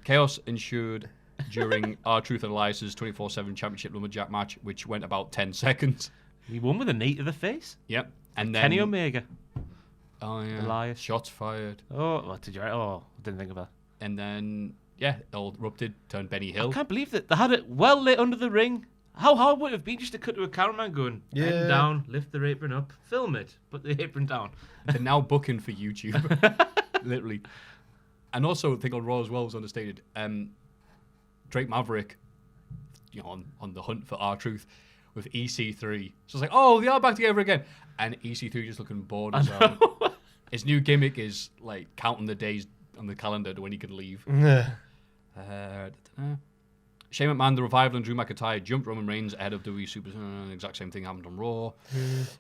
Chaos ensued during R-Truth and Elias's 24/7 championship lumberjack match, which went about 10 seconds. He won with a knee to the face. Yep. And then Kenny Omega. Oh yeah. Elias. Shots fired. Oh, what did you? Oh, I didn't think of that. And then all erupted, turned Benny Hill. I can't believe that they had it well lit under the ring. How hard would it have been just to cut to a cameraman going, head down, lift the apron up, film it, put the apron down. They're now booking for YouTube. Literally. And also, I think on Raw as well was understated. Drake Maverick, on the hunt for R-Truth with EC3. So it's like, oh, they are back together again. And EC3 just looking bored as hell. His new gimmick is like counting the days on the calendar to when he can leave. Shane McMahon, The Revival, and Drew McIntyre jumped Roman Reigns ahead of WWE Super. The exact same thing happened on Raw.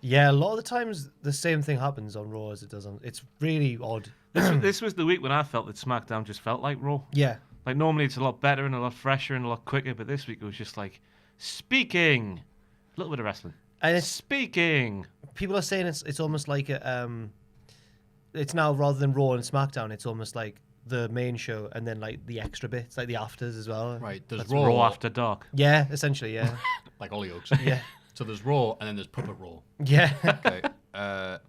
Yeah, a lot of the times the same thing happens on Raw as it does on. It's really odd. This was the week when I felt that SmackDown just felt like Raw. Yeah. Like normally it's a lot better and a lot fresher and a lot quicker, but this week it was just like speaking, a little bit of wrestling. And it's Speaking. people are saying it's almost like it's now rather than Raw and SmackDown, it's almost like the main show and then like the extra bits, like the afters as well. Right, there's That's Raw, Raw After Dark. Yeah, essentially, yeah. like Hollyoaks. Yeah. So there's Raw, and then there's Puppet Raw. Yeah. Okay.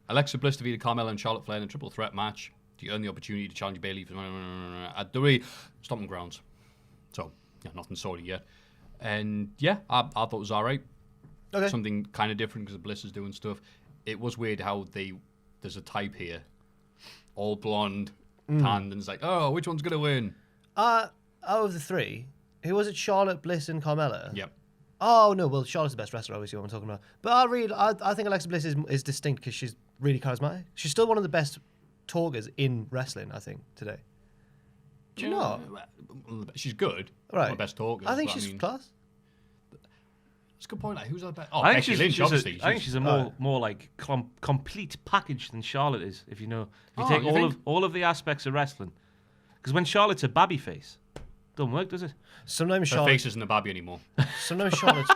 Alexa Bliss defeated Carmella and Charlotte Flair in a triple threat match to earn the opportunity to challenge Bayley at WWE Stomping Grounds. So, yeah, nothing sorted yet. And yeah, I thought it was all right. Okay. Something kind of different because Bliss is doing stuff. It was weird how there's a type here, all blonde, tanned, and it's like, oh, which one's gonna win? Out of the three, who was it? Charlotte, Bliss, and Carmella? Yep. Oh no, well Charlotte's the best wrestler, obviously, what I'm talking about. But I think Alexa Bliss is distinct because she's really charismatic. She's still one of the best talkers in wrestling, I think, today. Do you not? She's good. Right. Not the best talker. I think she's class. That's a good point. Like, who's our best? Oh, I think Becky Lynch, obviously. I think she's a more like complete package than Charlotte is. If you know, if you Oh, take you all of the aspects of wrestling, because when Charlotte's a babby face, doesn't work, does it? Sometimes Her Charlotte. face isn't a babby anymore. Sometimes Charlotte.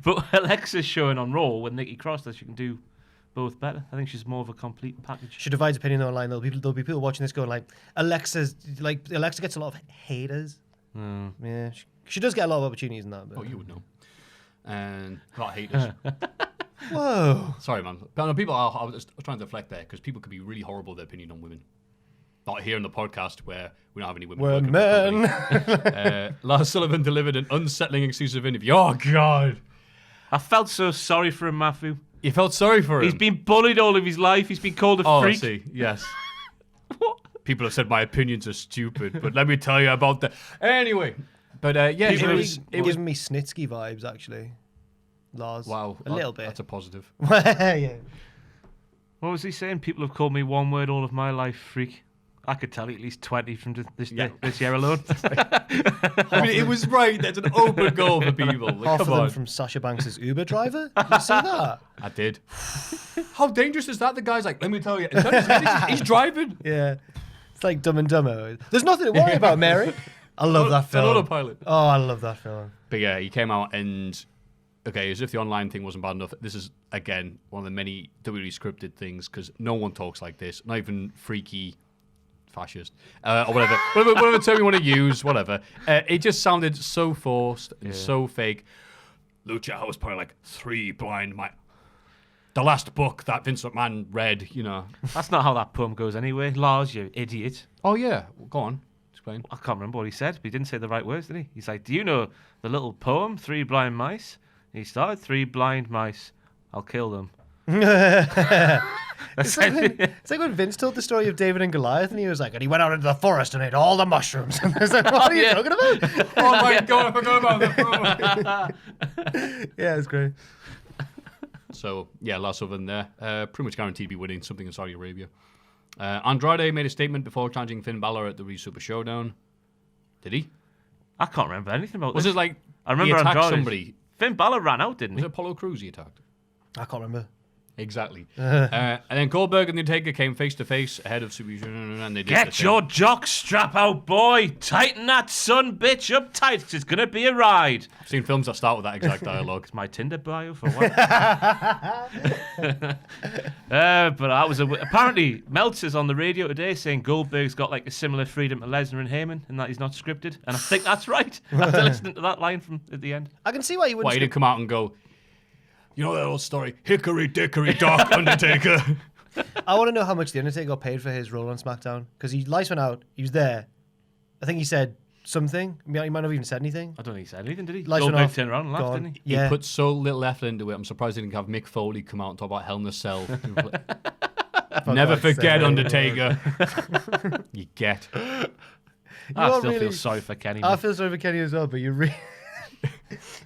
But Alexa's showing on Raw when Nikki Cross that she can do both better. I think she's more of a complete package. She divides opinion online. There'll be people watching this going like, Alexa gets a lot of haters. Yeah, she does get a lot of opportunities in that. But. Oh, you would know. And not haters. Whoa. Sorry, man. But no, people are. I was trying to deflect there because people could be really horrible with their opinion on women. Not here in the podcast where we don't have any women. We're working men. properly. Lars Sullivan delivered an unsettling exclusive interview. Oh God, I felt so sorry for him, Maffew. you felt sorry for him. He's been bullied all of his life. He's been called a Oh, I freak. see. Yes. People have said my opinions are stupid, but let me tell you about that. Anyway, but yeah, It it was was. giving me Snitsky vibes actually. Lars. Wow, A little bit. That's a positive. Yeah. What was he saying? People have called me one word all of my life, freak. I could tell you at least 20 from this year alone. I mean, it was right. That's an open goal for people. Like, Half come of them on. from Sasha Banks' Uber driver. Did you see that? I did. How dangerous is that? The guy's like, let me tell you. He's driving. Yeah. It's like Dumb and Dumber. There's nothing to worry about, Mary. I love that It's an film. autopilot. Oh, I love that film. But yeah, he came out and, okay, as if the online thing wasn't bad enough, this is, again, one of the many WWE scripted things because no one talks like this. Not even freaky fascist or whatever term you want to use, whatever. It just sounded so forced and so fake. Lucha was probably like 3 blind mice. The last book that Vince McMahon read, you know. That's not how that poem goes anyway. Lars, you idiot. Oh yeah, go on, explain. I can't remember what he said, but he didn't say the right words, did he? He's like, do you know the little poem, 3 Blind Mice? He started, 3 blind mice. I'll kill them. It's like when Vince told the story of David and Goliath, and he was like, and he went out into the forest and ate all the mushrooms. And I was like, what are you talking about? Oh my god, I forgot about that. Yeah, it's great. So, yeah, Lars Sullivan there. Pretty much guaranteed to be winning something in Saudi Arabia. Andrade made a statement before challenging Finn Balor at the WWE Super Showdown. Did he? I can't remember anything about Was this. it like I remember he attacked Andrade. somebody? Finn Balor ran out, didn't Was he? it Apollo Crews he attacked? I can't remember. Exactly. And then Goldberg and The Undertaker came face to face ahead of Super Showdown, and they did the Get thing. your jock strap out, boy. Tighten that son bitch up tight. 'Cause it's going to be a ride. I've seen films that start with that exact dialogue. My Tinder bio for what? But I was apparently Meltzer's on the radio today saying Goldberg's got like a similar freedom to Lesnar and Heyman and that he's not scripted, and I think that's right. After listening to that line from at the end, I can see why you wouldn't. Why he didn't come out and go, you know that old story, Hickory Dickory Dock Undertaker. I want to know how much The Undertaker got paid for his role on SmackDown. Because Lights went out, he was there. I think he said something. He might not have even said anything. I don't think he said anything, did he? Lights went Goldberg off, turned around and laughed, gone. didn't he? Yeah. He put so little effort into it. I'm surprised he didn't have Mick Foley come out and talk about Hell in a Cell. Never God's forget, sake. Undertaker. You get. I are still really- feel sorry for Kenny. I man. feel sorry for Kenny as well, but you really...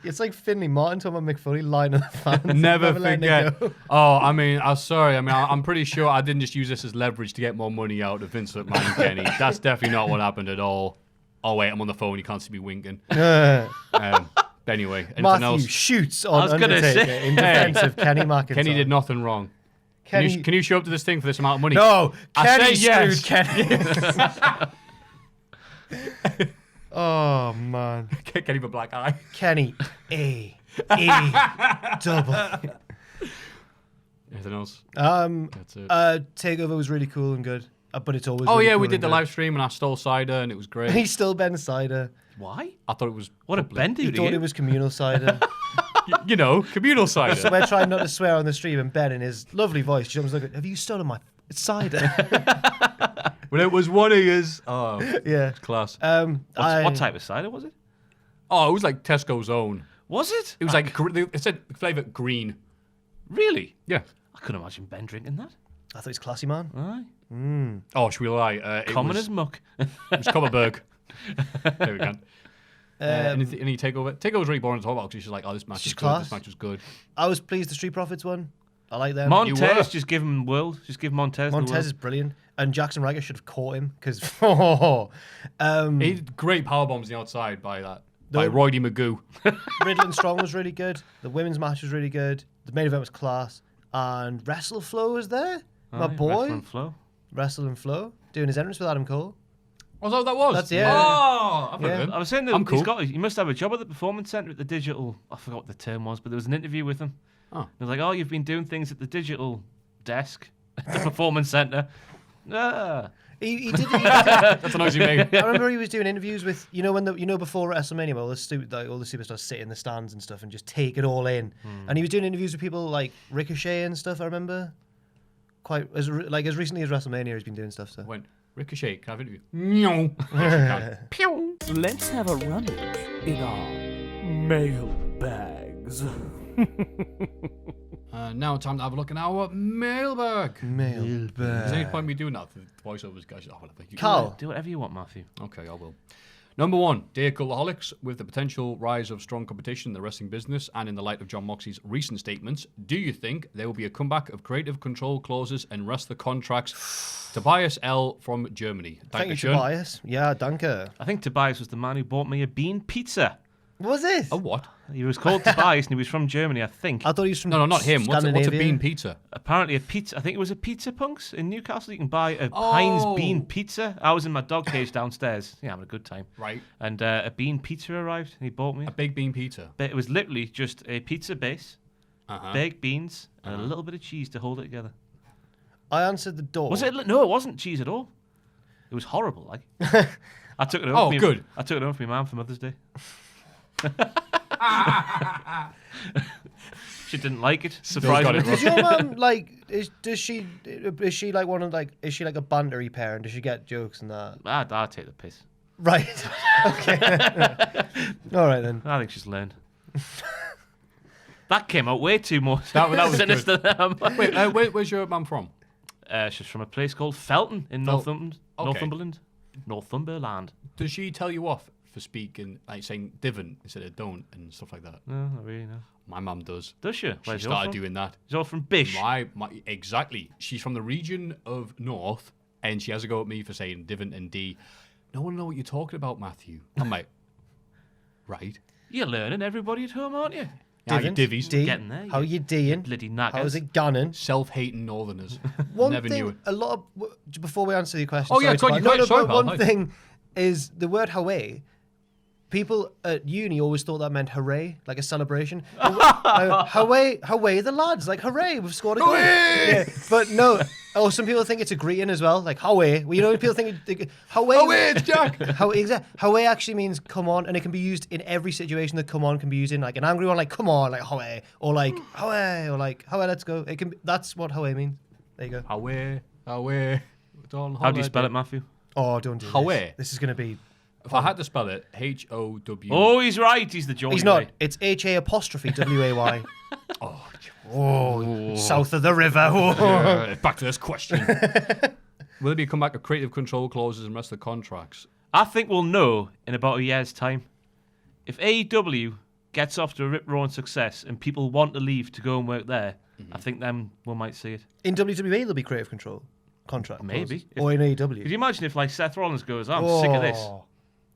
It's like Finley Martin talking about McFoley lying on the fans. Never letting it forget. go. Oh, I mean, I'm sorry. I mean, I'm pretty sure I didn't just use this as leverage to get more money out of Vince McMahon and Kenny. That's definitely not what happened at all. Oh, wait, I'm on the phone. You can't see me winking. Anyway, anything Maffew else? shoots I on was gonna Undertaker say- in defense of Kenny McIntyre. Kenny did nothing wrong. Kenny, Can you show up to this thing for this amount of money? No, I Kenny say screwed yes. Kenny. Oh man, Kenny with a black eye. Kenny double. Anything else? That's it. Takeover was really cool and good, but it's always. Oh really yeah, cool we and did the good. live stream and I stole cider and it was great. He's still Ben cider. Why? I thought it was What a public. Ben He do to thought you? it was communal cider. You know, communal cider. So we're trying not to swear on the stream, and Ben, in his lovely voice, jumps like, "Have you stolen my cider?" Well, it was one of his. Oh, Yeah. class. What type of cider was it? Oh, it was like Tesco's own. Was it? It was like it said flavour green. Really? Yeah. I couldn't imagine Ben drinking that. I thought he was classy, man. Aye. Oh, should we lie? It Common was, as muck. It was Copperberg. There we go. Any takeover? Takeover's really boring to talk about because she's like, oh, this match She's is good. class. This match was good. I was pleased the Street Profits won. I like them. You were. Montez, just give him world. Just give Montez the Montez world. is brilliant, and Jackson Ryder should have caught him because. He did great power bombs on the outside by Roydie Magoo. Riddle and Strong was really good. The women's match was really good. The main event was class, and Wrestle Flow was there. My Aye, boy, Wrestling Flow. Wrestle and Flow, doing his entrance with Adam Cole. Oh, that was? That's- yeah. Oh, I've heard Yeah. of him. I was saying that I'm cool. he must have a job at the Performance Centre at the digital. I forgot what the term was, but there was an interview with him. Oh. They're like, "Oh, you've been doing things at the digital desk at the Performance Centre." Ah. He did. That's a noise you made. I remember he was doing interviews with before WrestleMania, where all the superstars sit in the stands and stuff and just take it all in. And he was doing interviews with people like Ricochet and stuff. I remember quite as recently as WrestleMania, he's been doing stuff. So Went, Ricochet, can I have an interview? No. Pew! Let's have a rummage in our mailbags. Now time to have a look at our mailbag. Is there any mailbag. point in me doing that? The voiceovers guys. Oh, whatever. Carl, Do whatever you want, Maffew. Okay, I will. Number 1, dear Cultaholics, with the potential rise of strong competition in the wrestling business and in the light of John Moxley's recent statements, do you think there will be a comeback of creative control clauses and wrestler contracts? Tobias L. from Germany. thank you, Dankeschön. Tobias. Yeah, danke. I think Tobias was the man who bought me a bean pizza. Was it? A what? He was called Tobias and he was from Germany, I think. I thought he was from No, not him. What's a Scandinavia. bean pizza? Apparently a pizza. I think it was a Pizza Punks in Newcastle. You can buy a Heinz bean pizza. I was in my dog cage downstairs. Yeah, having a good time. Right. And a bean pizza arrived and he bought me. A big bean pizza. But it was literally just a pizza base, Uh-huh. baked beans, and a little bit of cheese to hold it together. I answered the door. Was it? No, it wasn't cheese at all. It was horrible. Like I took it home. Oh, for me- good. I took it home for my mum for Mother's Day. She didn't like it. Surprisingly. Does your mum is she like one of like is she like a bantery parent? Does she get jokes and that? I'd take the piss. Right. Okay. All right then. I think she's learned. That came out way too more That was sinister than Wait, where's your mum from? she's from a place called Felton in Northumberland. okay. Northumberland. Does she tell you off for speaking, like saying divin instead of don't and stuff like that? No, not really, no. My mum does. Does she? She Where's yours started from? doing that. She's all from Bish. Exactly. She's from the region of North, and she has a go at me for saying divin and D. No one know what you're talking about, Maffew. I'm like, right. You're learning, everybody at home, aren't you? Yeah, you divvies. D. Getting there, How you doing? Bloody knackers. How's it gunning? Self-hating Northerners. One Never thing, knew it. a lot of before we answer your question. Oh, yeah, sorry, go on, Tobias. you go- sorry, but pal, one hi. thing is the word Hawaii. People at uni always thought that meant hooray, like a celebration. Hawaii, the lads, like hooray, we've scored a goal. Yeah, but no, some people think it's a greeting as well, like Hawaii. Well, you know, people think Hawaii. Hawaii, it's Jack. Hawaii actually means come on, and it can be used in every situation that come on can be used in, like an angry one, like come on, like Hawaii, or like Hawaii, or like Hawaii, let's go. It can. That's what Hawaii means. There you go. Hawaii. How do you spell it, Maffew? Oh, don't do Hawaii. this. This is gonna be. If I had to spell it, H-O-W. Oh, he's right. He's the Geordie He's not. guy. It's HA''WAY. Oh, south of the river. Back to this question. Will there be a comeback of creative control clauses and wrestler contracts? I think we'll know in about a year's time. If AEW gets off to a rip-roaring success and people want to leave to go and work there, I think then we might see it. In WWE, there'll be creative control contract. Maybe. clauses. Or in AEW. Could you imagine if like Seth Rollins goes, I'm sick of this.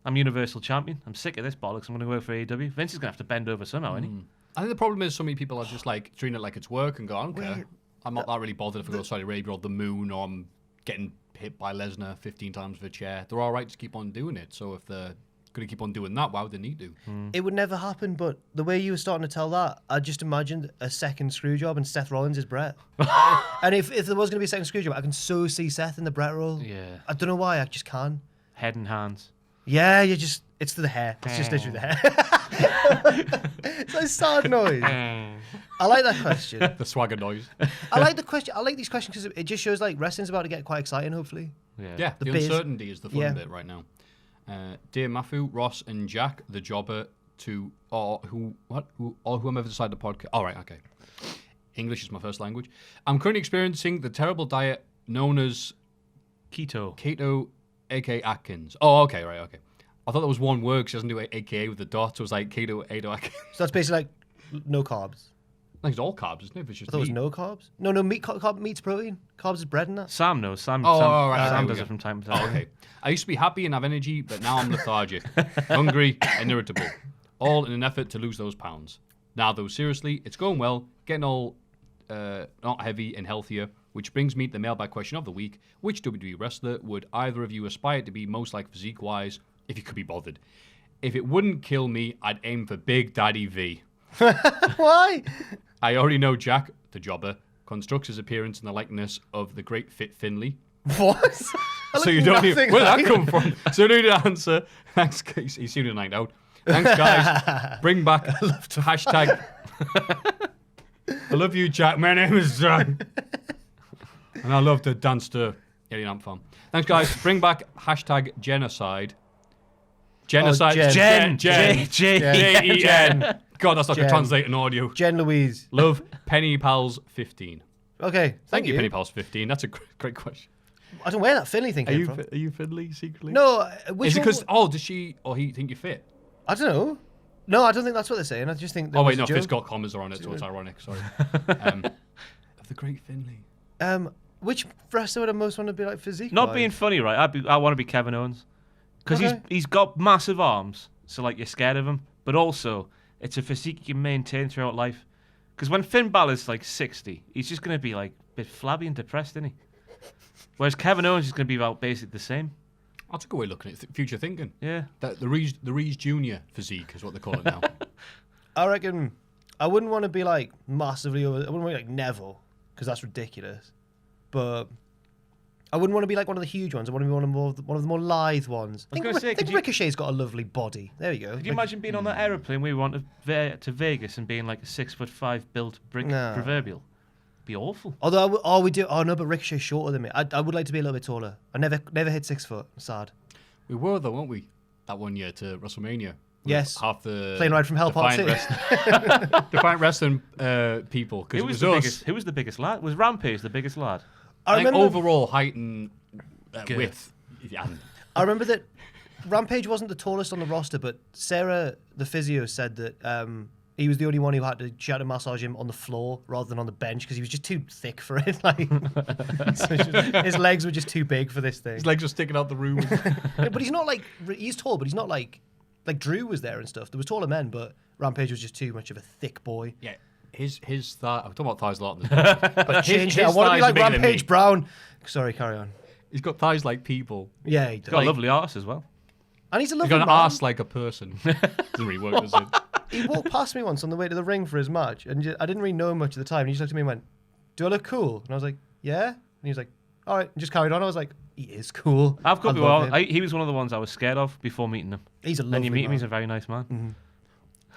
I'm Universal Champion. I'm sick of this bollocks. I'm going to work for AEW. Vince is going to have to bend over somehow, isn't he? I think the problem is so many people are just like treating it like it's work and go, I don't care. I'm not that really bothered if I go to Saudi Arabia or the moon or I'm getting hit by Lesnar 15 times with a chair. They're all right to keep on doing it. So if they're going to keep on doing that, why would they need to? It would never happen, but the way you were starting to tell that, I just imagined a second screw job and Seth Rollins is Brett. And if there was going to be a second screw job, I can so see Seth in the Brett role. Yeah. I don't know why, I just can. Head and hands. Yeah, it's the hair. It's just literally the hair. It's like sad noise. I like that question. The swagger noise. I like the question. I like these questions because it just shows like wrestling's about to get quite exciting, hopefully. Yeah, the biz. uncertainty is the fun Yeah. bit right now. Dear Maffew, Ross, and Jack, the jobber, or whomever decided the podcast. All right, okay. English is my first language. I'm currently experiencing the terrible diet known as keto, aka Atkins. Oh, okay, right, okay. I thought that was one word because she doesn't do aka with the dots. It was like keto, Atkins. So that's basically like no carbs. Like it's all carbs, isn't it? If it's I just thought it was meat. no carbs. No, meat's protein. Carbs is bread and that. Sam knows. Sam right, there Sam we does go. it from time to time. Oh, okay. I used to be happy and have energy, but now I'm lethargic, hungry, and irritable. All in an effort to lose those pounds. Now, though, seriously, it's going well, getting all not heavy and healthier, which brings me to the mailbag question of the week. Which WWE wrestler would either of you aspire to be most like physique-wise, if you could be bothered? If it wouldn't kill me, I'd aim for Big Daddy V. Why? I already know Jack, the jobber, constructs his appearance in the likeness of the great Fit Finley. What? So you don't need... Where did that come from? So you don't need to answer. Thanks, guys. He's soon a night out. Thanks, guys. Bring back hashtag... I love you, Jack. My name is Jack. And I love to dance to Alien Ant Farm. Thanks, guys. Bring back hashtag genocide. Genocide. Jen. Jen. God, that's not going Jen. to translate in audio. Jen Louise. Love, Penny Pals 15. Okay, Thank you, you. Penny Pals 15. That's a great question. I don't know where that Finley thing came from. Are you Finley secretly? No, which Is it one because, wa- does she or he think you're fit? I don't know. No, I don't think that's what they're saying. I just think. Oh, wait, no, it's Fit's got commas are on it, so it's ironic. Sorry. Of the great Finley. Which wrestler would I most want to be like physique? Not being funny, right? I want to be Kevin Owens because Okay. he's got massive arms, so like you're scared of him. But also, it's a physique you can maintain throughout life. Because when Finn Balor's like 60, he's just going to be like a bit flabby and depressed, isn't he? Whereas Kevin Owens is going to be about basically the same. That's a good way of looking at it. Future thinking. Yeah. The Reese Junior physique is what they call it now. I reckon I wouldn't want to be like massively over. I wouldn't want to be like Neville because that's ridiculous. But I wouldn't want to be like one of the huge ones. I want to be one of the more lithe ones. I was gonna say, I think could you- Ricochet's got a lovely body. There you go. Could you imagine being on that aeroplane we went to Vegas and being like a 6'5" built brick No. proverbial? Be awful. Although we do. Oh no, but Ricochet's shorter than me. I would like to be a little bit taller. I never hit 6 foot. Sad. We were, though, weren't we? That one year to WrestleMania. With Yes. Half the... Plane ride from Hell Park City. Defiant wrestling people. Because Who was it the was biggest? Who was the biggest lad? Was Rampage the biggest lad? I like remember. overall height and width. Yeah. I remember that Rampage wasn't the tallest on the roster, but Sarah, the physio, said that he was the only one who she had to massage him on the floor rather than on the bench because he was just too thick for it. Like, his legs were just too big for this thing. His legs were sticking out the room. Yeah, but he's not like he's tall, but he's not like Drew was there and stuff. There was taller men, but Rampage was just too much of a thick boy. Yeah. His thigh... I'm talking about thighs a lot in this podcast, but Change it. I want to be like Rampage Brown. Sorry, carry on. He's got thighs like people. Yeah, he He's got does. a lovely arse as well. And he's a He's lovely got an man. arse like a person. Doesn't really work, does it? He walked past me once on the way to the ring for his match, and I didn't really know him much at the time. And he just looked at me and went, "Do I look cool?" And I was like, "Yeah." And he was like, "All right," and just carried on. I was like, "He is cool." I've got I to be love honest, him. he was one of the ones I was scared of before meeting him. He's a lovely Then you meet him, man. he's a very nice man.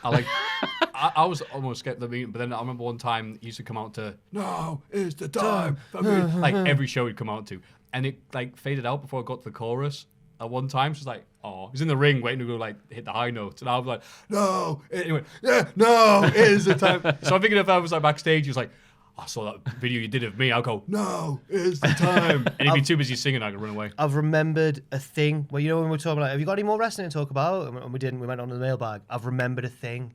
I was almost scared of the meeting, but then I remember one time he used to come out to "Now is the time for me." Like every show he'd come out to, and it like faded out before I got to the chorus. At one time, she was like, "Oh," he's in the ring waiting to go like hit the high notes, and I was like, "No," anyway, yeah, no, it is the time. So I'm thinking if I was like backstage, he was like, "I saw that video you did of me." I'll go, "No, it's the time," and he'd be too busy singing, I could run away. I've remembered a thing where, you know, when we were talking like, have you got any more wrestling to talk about? And we didn't. We went on to the mailbag. I've remembered a thing.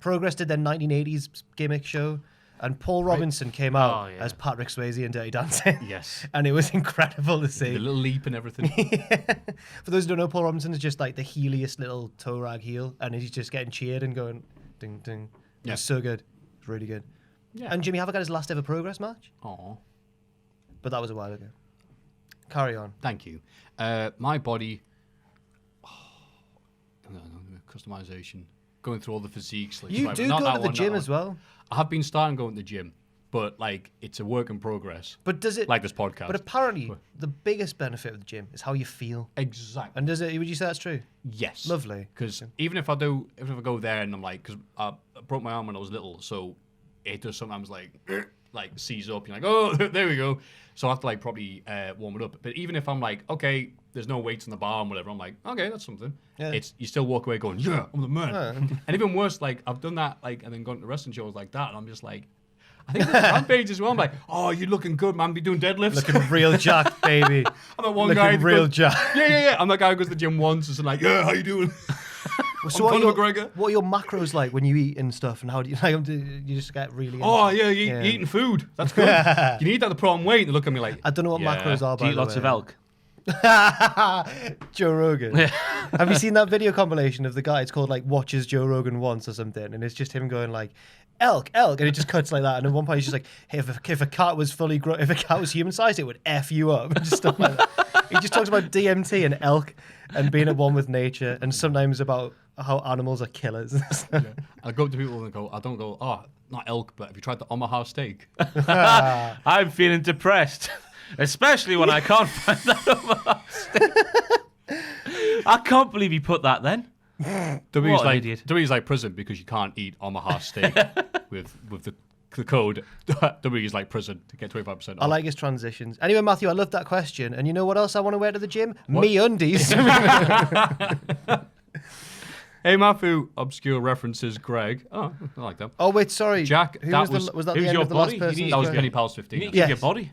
Progress did their 1980s gimmick show, and Paul Robinson came out as Patrick Swayze in Dirty Dancing. Yes. And it was incredible to see. The little leap and everything. For those who don't know, Paul Robinson is just like the heeliest little toe rag heel, and he's just getting cheered and going ding ding. Yeah. It's so good. It's really good. Yeah. And Jimmy Havoc had his last ever Progress match, Aw. but that was a while ago. Carry on. Thank you. My body. Customization. Going through all the physiques. Like, You right, do not go that to the one, gym that as one. well, I have been starting going to the gym, but like it's a work in progress. but does it? Like this podcast. But apparently, the biggest benefit of the gym is how you feel. Exactly. And does it? Would you say that's true? Yes. Lovely. Because even if I go there and I'm like, because I broke my arm when I was little, so it does sometimes like seize up. You're like, oh, there we go. So I have to like probably warm it up. But even if I'm like, okay, there's no weights on the bar and whatever, I'm like, okay, that's something. Yeah. It's you still walk away going, yeah, I'm the man. And even worse, like I've done that like and then gone to wrestling shows like that, and I'm just like, I think there's Rampage as well. I'm like, oh, you're looking good, man. Be doing deadlifts. Looking real jacked, baby. I'm that one Looking guy. That real goes, jacked. Yeah. I'm that guy who goes to the gym once and is like, yeah, how you doing? So Conor what McGregor. what are your macros like when you eat and stuff, and how do you like? Do you just get really? Oh into it? yeah, you're eating food. That's good. You need that to put on weight. They look at me like, I don't know what yeah. macros are. Do By you eat the lots way. of elk? Joe Rogan. Have you seen that video compilation of the guy? It's called like "Watches Joe Rogan Once" or something, and it's just him going like, "Elk, elk," and it just cuts like that. And at one point, he's just like, hey, "If a cat was fully if a cat was human sized, it would f you up," and just stuff like that. He just talks about DMT and elk and being at one with nature, and sometimes about how animals are killers. I go up to people and go, I don't go, oh, not elk, but have you tried the Omaha steak? I'm feeling depressed, especially when I can't find that Omaha steak. I can't believe you put that then. WWE's What an like idiot. WWE's like prison because you can't eat Omaha steak with the code. WWE's like prison to get 25% off. I like his transitions. Anyway, Maffew, I love that question. And you know what else I want to wear to the gym? Me undies. Hey, Maffew, obscure references, Greg. Oh, I like that. Oh wait, sorry. Jack, Who that was was- that who's the end your of the body? last person? You need- That was Sorry. Penny Pals You 15. need to Yes. keep your body.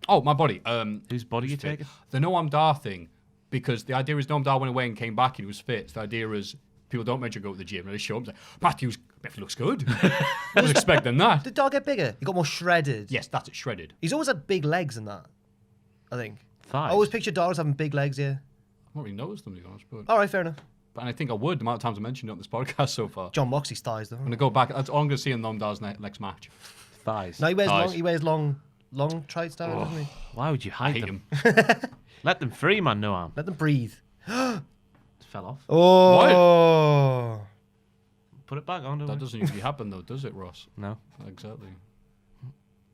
Oh, my body. Whose body are you taking? The Noam Dar thing, because the idea is Noam Dar went away and came back and he was fit. So the idea is people don't mention go to the gym and they show up and say, Matthew's looks good. I was expecting that. Did Dar get bigger? He got more shredded. Yes, that's it, shredded. He's always had big legs in that, I think. Thighs. I always picture Dar as having big legs, yeah. I've not really noticed them, to be honest, but All right, fair enough. I think I would the amount of times I mentioned it on this podcast so far. John Moxley's thighs, though. I'm going to go back. That's all I'm going to see in Noam Dar's next match. Thighs. No, he wears Thighs. long. He wears long tried style, doesn't he? Why would you I hide hate them? him. Let them free, man. No arm. Let them breathe. Fell off. Oh. Put it back on. Don't That we? doesn't usually happen, though, does it, Ross? No. Exactly.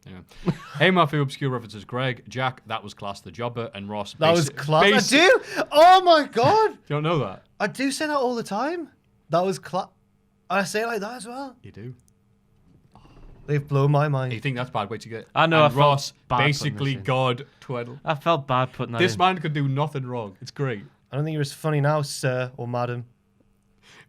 Yeah. Hey, Maffew, obscure references. Greg, Jack, that was class. The Jobber, and Ross. That was class. I do? Oh my god. You don't know that? I do say that all the time. That was class. I say it like that as well. You do. They've blown my You mind. think that's a bad way to get? I know, I And felt Ross, bad putting basically this in. God, Tweddell. I felt bad putting that This in. man could do nothing wrong. It's great. I don't think you're as funny now, sir or madam.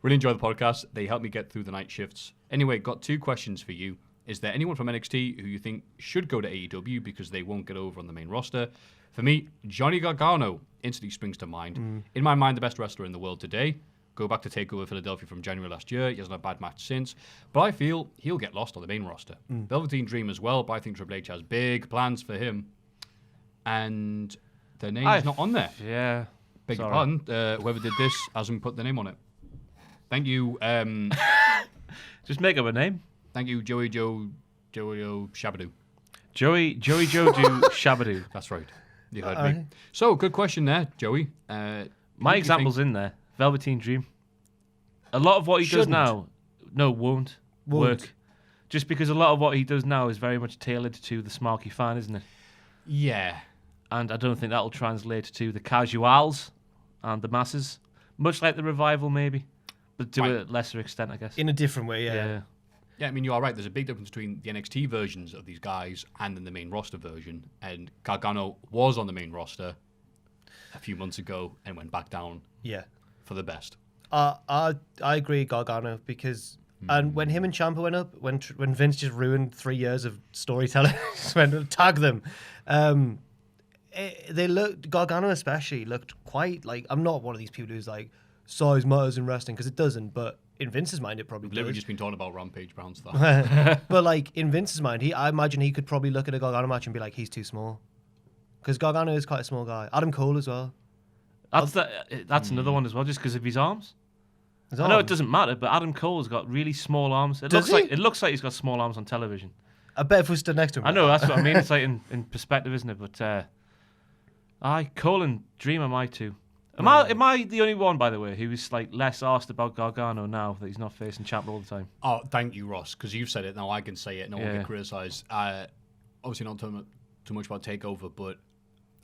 Really enjoy the podcast. They help me get through the night shifts. Anyway, got 2 questions for you. Is there anyone from NXT who you think should go to AEW because they won't get over on the main roster? For me, Johnny Gargano instantly springs to mind. In my mind, the best wrestler in the world today. Go back to TakeOver Philadelphia from January last year. He hasn't had a bad match since. But I feel he'll get lost on the main roster. Velveteen Dream as well, but I think Triple H has big plans for him. And their name's not on there. Yeah. Beg your Sorry. pardon. Whoever did this hasn't put the name on it. Thank you. Just make up a name. Thank you, Joey Joe Shabadoo. Joey Joe do Shabadoo. That's right. You heard me. So, good question there, Joey. Who My do you example's think- in there. Velveteen Dream. A lot of what he Shouldn't. does now, won't work. Just because a lot of what he does now is very much tailored to the smarky fan, isn't it? Yeah. And I don't think that'll translate to the casuals and the masses. Much like the Revival, maybe. But to a lesser extent, I guess. In a different way, yeah. Yeah, I mean, you are right. There's a big difference between the NXT versions of these guys and then the main roster version. And Gargano was on the main roster a few months ago and went back down Yeah. for the best. I agree, Gargano, because and when him and Ciampa went up, when Vince just ruined 3 years of storytelling, just went to tag them. They looked, Gargano especially looked quite like, I'm not one of these people who's like size matters in wrestling, because it doesn't, but in Vince's mind, it probably We've literally does. just been talking about Rampage Brown stuff. But like in Vince's mind, I imagine he could probably look at a Gargano match and be like, he's too small. Because Gargano is quite a small guy. Adam Cole as well. That's another one as well, just because of his arms. His I know it arms. doesn't matter, but Adam Cole's got really small arms. It Does looks he? like he's got small arms on television. I bet if we stood next to him. I know, that's what I mean. It's like in perspective, isn't it? But Cole and Dream are my two. Am I the only one, by the way, who is like less asked about Gargano now that he's not facing champ all the time? Oh, thank you, Ross, because you've said it. Now I can say it. No one Yeah. get criticised. Obviously not too much about TakeOver, but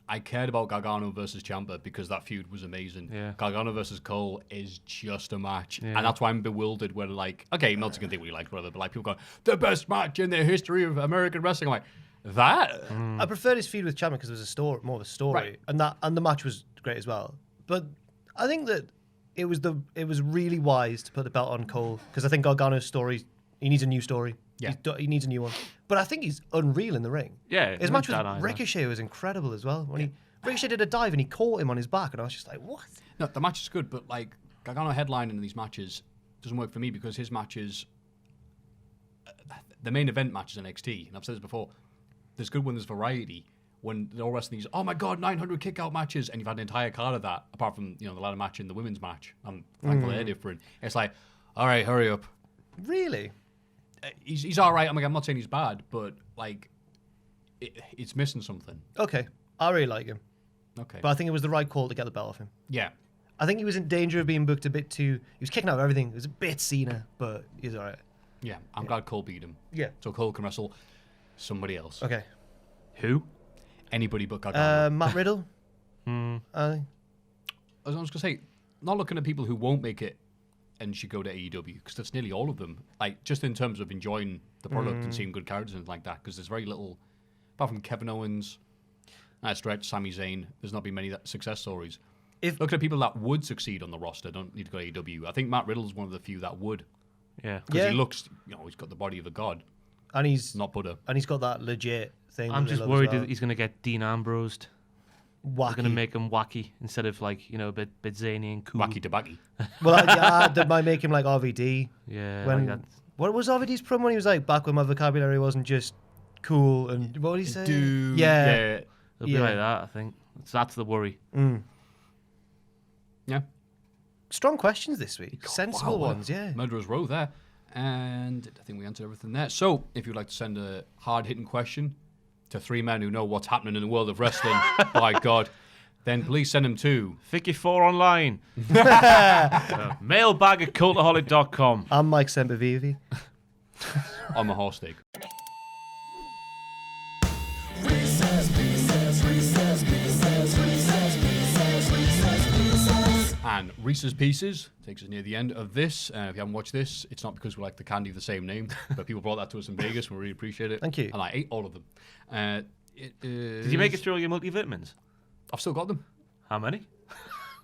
I cared about Gargano versus Ciampa because that feud was amazing. Yeah. Gargano versus Cole is just a match. Yeah. And that's why I'm bewildered when, like, okay, Meltzer can think what he likes, whatever, but like people go, the best match in the history of American wrestling. I'm like, that? I preferred his feud with Ciampa because it was more of a story, Right. and the match was great as well. But I think that it was really wise to put the belt on Cole because I think Gargano's story, he needs a new story. Yeah. He needs a new one. But I think he's unreal in the ring. Yeah, His match with that either. Ricochet was incredible as well. When Ricochet did a dive and he caught him on his back, and I was just like, what? No, the match is good, but like Gargano headlining in these matches doesn't work for me because his matches, the main event matches in NXT, and I've said this before, there's good when there's variety. When they're all wrestling these, oh my god, 900 kick-out matches, and you've had an entire card of that, apart from the ladder match and the women's match. I'm thankful they're different. It's like, all right, hurry up. Really? He's all right. I'm not saying he's bad, but like, it's missing something. Okay. I really like him. Okay. But I think it was the right call to get the belt off him. Yeah. I think he was in danger of being booked a bit too... He was kicking out of everything. It was a bit Cena, but he's all right. Yeah. I'm glad Cole beat him. Yeah. So Cole can wrestle somebody else. Okay. Who? Anybody but Gargano. Matt Riddle. I was going to say, not looking at people who won't make it and should go to AEW, because that's nearly all of them. Like, just in terms of enjoying the product and seeing good characters and like that, because there's very little, apart from Kevin Owens, Stretch, Sami Zayn, there's not been many success stories. Looking at people that would succeed on the roster, don't need to go to AEW. I think Matt Riddle's one of the few that would, Yeah. because he looks, he's got the body of a god, And he's not Buddha. and he's got that legit thing. I'm that they just love worried as well. that he's going to get Dean Ambrosed. They're Wacky. going to make him wacky instead of like, a bit zany and cool. Wacky tobacky. Well, that might make him like RVD. Yeah. When like that. what was RVD's promo when he was like back when my vocabulary wasn't just cool and what did he say? Dude. Yeah. It'll be Yeah. like that, I think. That's the worry. Yeah. Strong questions this week. Sensible ones, yeah. Murderer's Row there. And I think we answered everything there. So, if you'd like to send a hard-hitting question to three men who know what's happening in the world of wrestling, by God, then please send them to... Figure 4 online. Mailbag at cultaholic.com. I'm Mike Sempervivi. on my horse steak. And Reese's Pieces takes us near the end of this. If you haven't watched this, it's not because we like the candy of the same name, but people brought that to us in Vegas. We really appreciate it. Thank you. And I ate all of them. Did you make it through all your multivitamins? I've still got them. How many?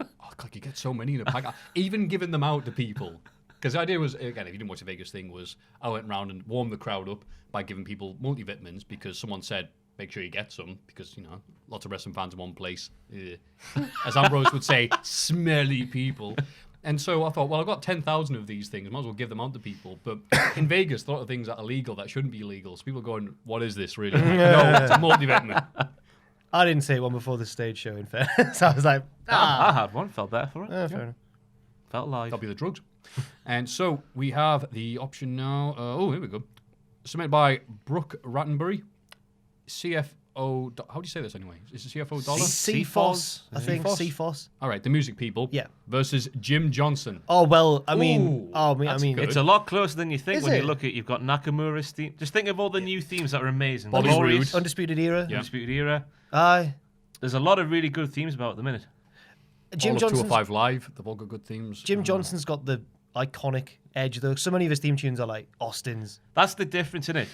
Oh, God, you get so many in a pack. Even giving them out to people. Because the idea was, again, if you didn't watch the Vegas thing, was I went around and warmed the crowd up by giving people multivitamins because someone said, make sure you get some because, lots of wrestling fans in one place. As Ambrose would say, smelly people. And so I thought, well, I've got 10,000 of these things. I might as well give them out to people. But in Vegas, a lot of things are illegal that shouldn't be illegal. So people are going, what is this really? Like, no, it's a multivitamin. I didn't say one before the stage show, in fairness. I was like, I had one. Felt better for it. fair enough. Felt live. That'll be the drugs. And so we have the option now. Here we go. Submitted by Brooke Rattenbury. CFO. How do you say this anyway? Is it CFO dollar? CFOS, I think. CFOS? CFOS. All right, the music people. Yeah. Versus Jim Johnson. Oh, well, I mean, Ooh, I that's mean, good. It's a lot closer than you think Is when it? you look at. You've got Nakamura's theme. Just think of all the new themes that are amazing. Bobby Glorious, Roode. Undisputed Era. Yeah. Undisputed Era. Aye. There's a lot of really good themes about at the minute. Jim all of Johnson's 205 Live. They've all got good themes. Jim Johnson's got the iconic edge, though. So many of his theme tunes are like Austin's. That's the difference in it.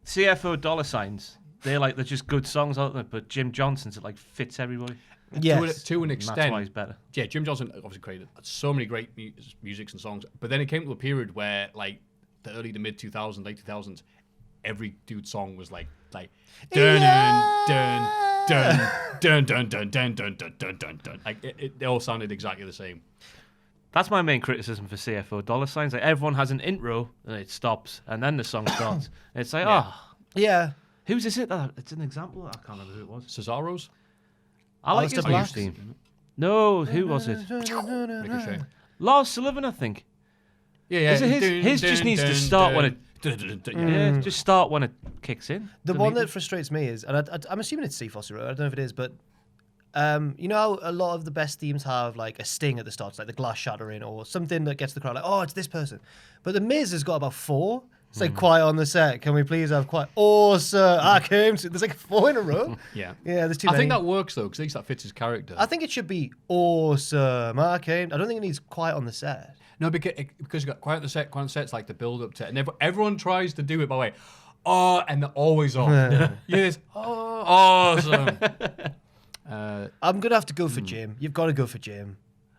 CFO dollar signs. They're just good songs, aren't they? But Jim Johnson's it like fits everybody. Yes. To an And that's extent. why he's better. Yeah, Jim Johnson obviously created so many great musics and songs. But then it came to a period where, like, the early to mid 2000s, late 2000s, every dude's song was like dun dun dun dun dun dun dun dun dun dun dun dun. Like they all sounded exactly the same. That's my main criticism for CFO dollar signs. Like everyone has an intro and it stops, and then the song starts. It's like, Yeah. whose is it? It's an example. I can't remember who it was. Cesaro's? I like his Alistair Black's theme. No, who was it? Ricochet. Lars Sullivan, I think. Yeah. Is it his? His just needs to start when it. Yeah, just start when it kicks in. The one that frustrates me is, and I'm assuming it's CFOS, I don't know if it is, but you know how a lot of the best themes have like a sting at the start, like the glass shattering or something that gets the crowd like, oh, it's this person. But the Miz has got about 4. It's like quiet on the set. Can we please have quiet? Oh, sir, I came to. There's like 4 in a row. Yeah. Yeah, there's too I many. think that works though, because at least that fits his character. I think it should be awesome. I came. I don't think it needs quiet on the set. No, because you got quiet on the set, it's like the build up to it. And everyone tries to do it by the way, oh, and they're always off. Yes, oh, awesome. I'm going to have to go for Jim. You've got to go for Jim.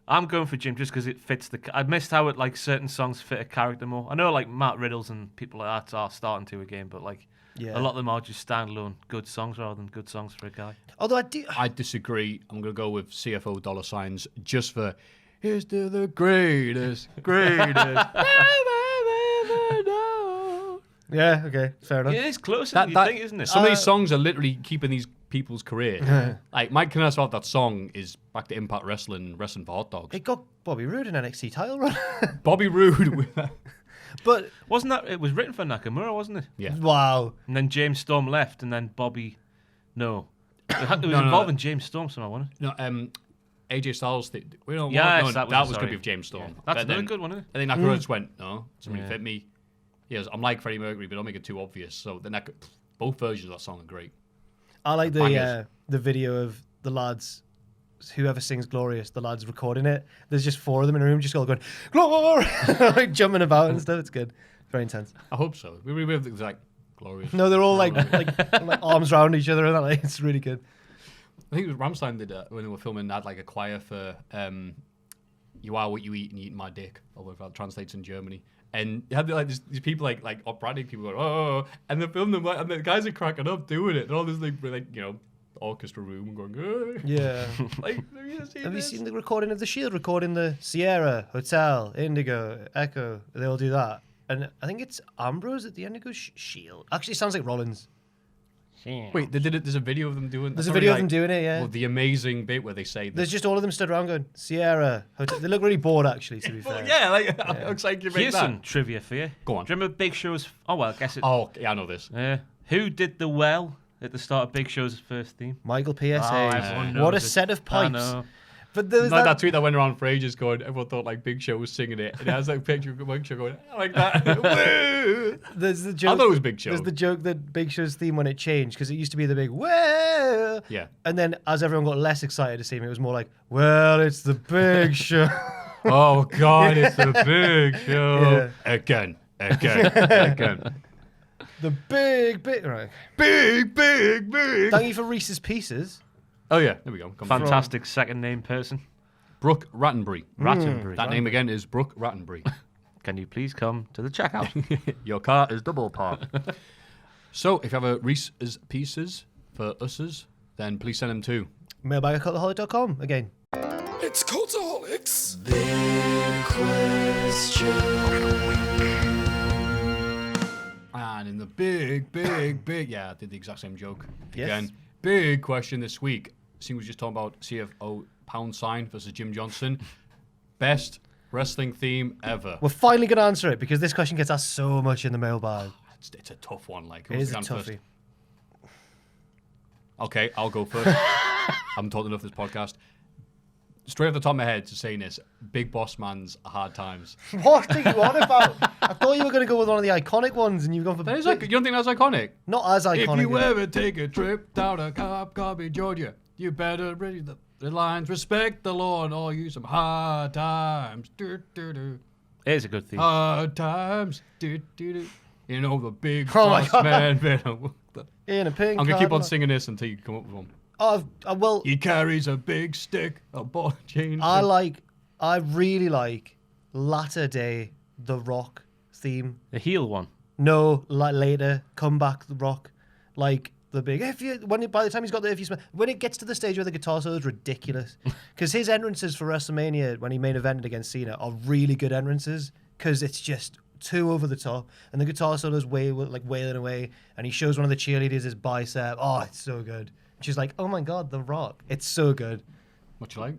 I'm going for Jim just because it fits the. I missed how it like certain songs fit a character more. I know like Matt Riddle's and people like that are starting to again, but like Yeah. a lot of them are just standalone good songs rather than good songs for a guy. Although I disagree. I'm going to go with CFO dollar signs just for here's to the greatest. Yeah, okay, fair enough. It is closer than you think, isn't it? Some of these songs are literally keeping these people's career. Like Mike Kanellis about that song is back to Impact Wrestling for hot dogs. It got Bobby Roode an NXT title run. Bobby Roode with that. But Wasn't that it was written for Nakamura, wasn't it? Yeah. wow. And then James Storm left, and then Bobby. No, it was No. involving James Storm somehow, wasn't it? No, AJ Styles. We don't. Yes, no, that was that was sorry. going to be with James Storm. Yeah. That's But another then good one, isn't it? I think Nakamura just went, no, somebody Yeah. fit me. Yes, I'm like Freddie Mercury, but don't make it too obvious. So then both versions of that song are great. I like Bangers. the video of the lads, whoever sings "Glorious," the lads recording it. There's just 4 of them in a room, just all going "Glory," like jumping about and stuff. It's good, very intense. I hope so. We have things like glorious. No, they're all like arms around each other and that. Like, it's really good. I think it was Rammstein did when they were filming. They had like a choir for "You Are What You Eat" and "You Eat My Dick," or whatever that translates in Germany. And you had like these people like operatic people going, oh, and they filmed them and the guys are cracking up doing it. And all this like orchestra room going, oh. Yeah. Like, have you seen Have you this? seen the recording of the Shield? Recording the Sierra, Hotel, Indigo, Echo. They all do that. And I think it's Ambrose at the Indigo Shield. Actually, it sounds like Rollins. Wait, they did it. There's a video of them doing. There's a sorry, video of like, them doing it, yeah. Well, the amazing bit where they say, There's just all of them stood around going, Sierra, Hotel. They look really bored, actually, to be fair. yeah, like looks like you make Here's that. some trivia for you. Go on. Do you remember Big Show's? Oh well, I guess it. Oh, yeah, I know this. Who did the well at the start of Big Show's first theme? Michael PSA. Oh, everyone knows What a it. set of I pipes. know. But there was Like that, that tweet that went around for ages going, everyone thought like Big Show was singing it. And it has like a picture of Big Show going, like that. Woo! there's the joke. I thought it was Big Show. There's the joke that Big Show's theme when it changed, because it used to be the big, well. Yeah. And then as everyone got less excited to see him, it was more like, well, it's the Big Show. Oh, God, it's the Big Show. Yeah. Again. The big. Right. Big. Thank you for Reese's Pieces. Oh, yeah, there we go. Come on. Fantastic second name person. Brooke Rattenbury. Rattenbury. That name again is Brooke Rattenbury. Can you please come to the checkout? Your car is double parked. So, if you have a Reese's Pieces for us's, then please send them to Mailbag at cultaholic.com again. It's Cultaholic's And in the big, yeah, I did the exact same joke. Yes. Again, big question this week. Seeing we were just talking about CFO # versus Jim Johnson. Best wrestling theme ever. We're finally going to answer it, because this question gets asked so much in the mailbag. It's a tough one. Like, It is a who's going toughie. first? Okay, I'll go first. I haven't talked enough this podcast. Straight off the top of my head, to saying this, Big Boss Man's Hard Times. What are you on about? I thought you were going to go with one of the iconic ones, and you've gone for That is like, you don't think that's iconic? not as iconic. If you as- ever take a trip down to Copy, Georgia, you better read the lines. Respect the law and all you some hard times. Do, do, do. It is a good theme. Hard times. Do, do, do. You know the big Oh my boss God. man. better- in a pink I'm going to keep on Cadillac. singing this until you come up with one. Oh, well, He carries a big stick, a ball chain. I really like latter day The Rock theme. The heel one. No, like later, comeback The Rock. Like, The big by the time he's got the when it gets to the stage where the guitar solo is ridiculous, because his entrances for WrestleMania when he main evented against Cena are really good entrances because it's just too over the top, and the guitar solo is wailing away, and he shows one of the cheerleaders his bicep. Oh, it's so good. She's like, oh my god, The Rock. It's so good. What you like?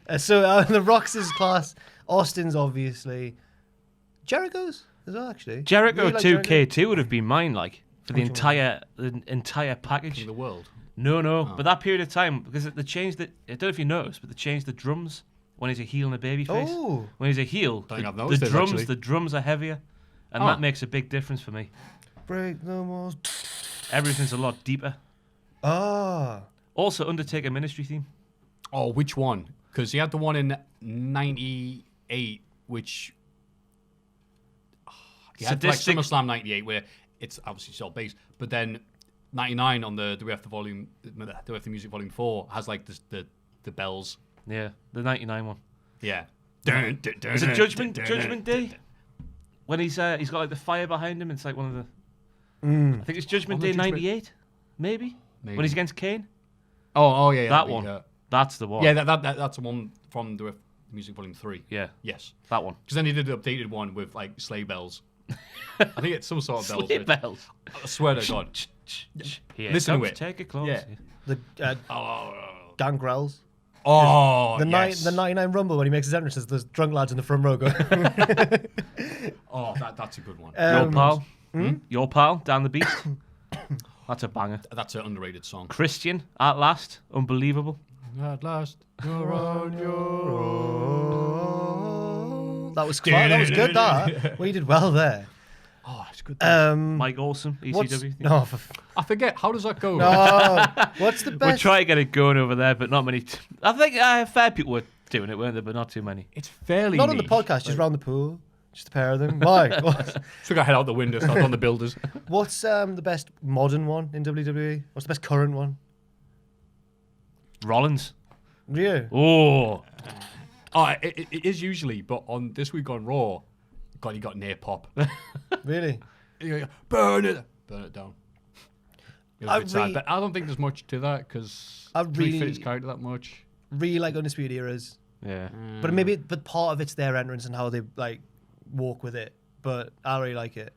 The Rock's his class. Austin's obviously. Jericho's as well, actually. Jericho Really like 2K2 would have been mine, like, for the entire package. In the world. No. But that period of time, because they changed it. I don't know if you noticed, but they changed the drums when he's a heel and a babyface. Oh. When he's a heel, Don't think I've noticed the this, drums, actually. the drums are heavier, and that makes a big difference for me. Break no more. Everything's a lot deeper. Ah. Also, Undertaker Ministry theme. Oh, which one? Because he had the one in 98, which... He had like Sadistic. SummerSlam 98, where it's obviously still based, but then 99 on the WF Music Volume 4 has like the bells. Yeah, the 99 one. Yeah. Is it Judgment Day? When he's got like the fire behind him, it's like one of the... I think it's Judgment Day 98, maybe? When he's against Kane? Oh yeah. That one. That's the one. Yeah, that's the one from the Music Volume 3. Yeah. Yes. That one. Because then he did the updated one with like sleigh bells. I think it's some sort of bells. Sleigh bells. I swear to God. Here Listen to comes it. Take it close. Yeah. The Gangrels. Oh, The yes. 99 Rumble when he makes his entrances, there's drunk lads in the front row go. Oh, that's a good one. Your pal. Your pal, Down the Beast. That's a banger. That's an underrated song. Christian, At Last. Unbelievable. At last, you're on your own. That was good. That we did well there. Oh, it's good. Mike Olsen, What's, ECW. no, I forget. How does that go? no. What's the We're best? trying to get it going over there, but not many. I think fair people were doing it, weren't they? But not too many. It's fairly Not on the niche. podcast, just round the pool. Just a pair of them. Why? So I got head out the window, start on the builders. What's the best modern one in WWE? What's the best current one? Rollins. Yeah. Oh, It is usually, but on this week on Raw, God, he got near pop. Really? Burn it down. It was I a bit sad, really- but I don't think there's much to that because I fit really- his character that much. Really like Undisputed Eras. yeah. But part of it's their entrance and how they like walk with it. But I really like it.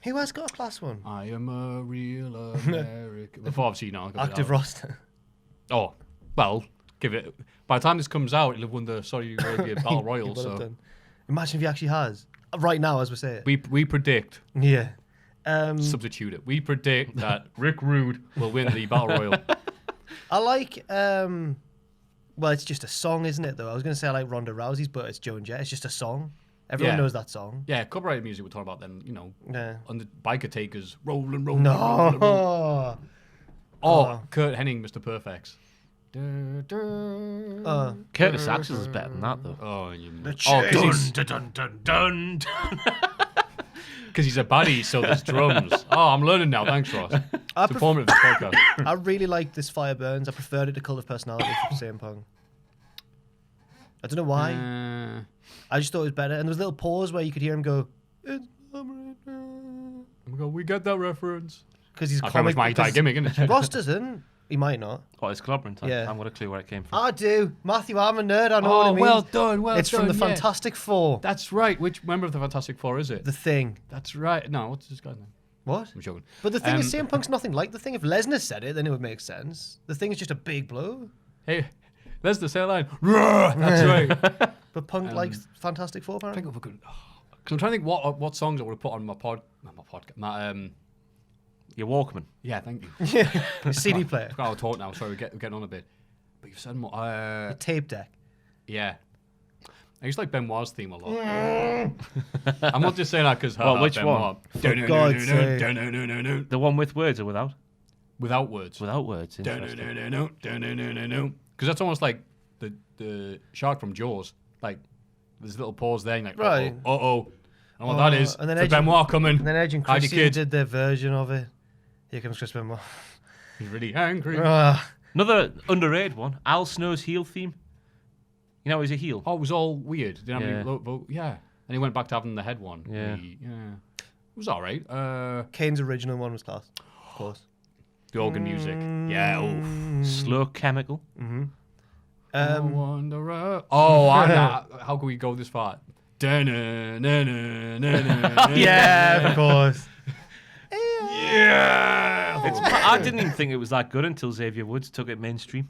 Who has got a class one? I am a real American. Before obviously, Active roster. Oh, well, give it. By the time this comes out, it'll have won the Saudi Arabia Battle Royal. Well So done. Imagine if he actually has. Right now, as we say it. we predict. Yeah. Substitute it. We predict that Rick Rude will win the Battle Royal. I like. Well, it's just a song, isn't it? Though I was going to say I like Ronda Rousey's, but it's Joan Jett. It's just a song. Everyone Yeah. knows that song. Yeah, copyrighted music we're talking about then, Yeah. on the biker takers, rolling. rolling. No. Oh, Kurt Hennig, Mr. Perfect. Curtis Axel is better than that, though. Oh, Dun, dun, dun, dun. because he's a baddie, so there's drums. Oh, I'm learning now. Thanks, Ross. It's informative, this podcast. I really like This Fire Burns. I preferred it to Cult of Personality from CM Punk. I don't know why. I just thought it was better. And there was a little pause where you could hear him go, "It's We get that reference. because he's That's very much comic. my entire because gimmick, isn't it? Ross doesn't. He might not. Oh, it's clobbering time. Yeah. I haven't got a clue where it came from. I do. Matthew, I'm a nerd. I know what it means. well done. It's from the Fantastic Four. That's right. Which member of the Fantastic Four is it? The Thing. That's right. No, what's this guy's name? What? I'm joking. But the thing is, CM Punk's nothing like the Thing. If Lesnar said it, then it would make sense. The Thing is just a big blow. Hey, there's the same line. Roar! That's right. But Punk likes Fantastic Four, I apparently. think if I could, cause I'm trying to think what songs I would have put on my podcast. Your Walkman. Yeah, thank you. CD player. I've got to talk now. Sorry, we're getting on a bit. But you've said more. A tape deck. Yeah. I used to like Benoit's theme a lot. I'm not just saying that because Well, which one? For God's sake. The one with words or without? Without words. Without words. Interesting. Because that's almost like the shark from Jaws. Like, there's a little pause there. And like, Right. uh-oh. And what that is, and then it's Edge and- Benoit coming. And then Edge and Hide your Christian kid. did their version of it. Here comes Chris Benoit. He's really angry. Another underrated one. Al Snow's heel theme. You know he's a heel. Oh, it was all weird. Didn't have Yeah. any vote. Yeah. And he went back to having the head one. Yeah. was all right. Kane's original one was class, of course. The organ music. Yeah. Slow Chemical. How can we go this far? Yeah, Yeah. of course. I didn't even think it was that good until Xavier Woods took it mainstream.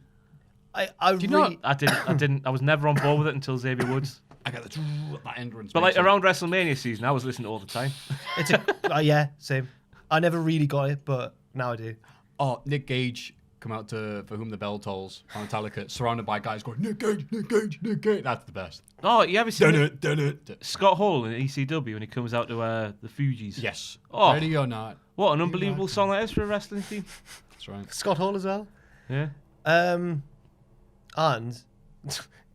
I you know- really, I didn't. I was never on board with it until Xavier Woods. I got that entrance. But like makes it- around WrestleMania season, I was listening all the time. it's a, yeah, same. I never really got it, but now I do. Oh, Nick Gage come out to For Whom the Bell Tolls on Metallica, surrounded by guys going, Nick Gage, Nick Gage, Nick Gage. That's the best. Oh, you ever seen Dun it. Scott Hall in ECW when he comes out to the Fugees? Yes. Oh. Ready or not. What an unbelievable song that is for a wrestling team. That's right. Scott Hall as well. Yeah. And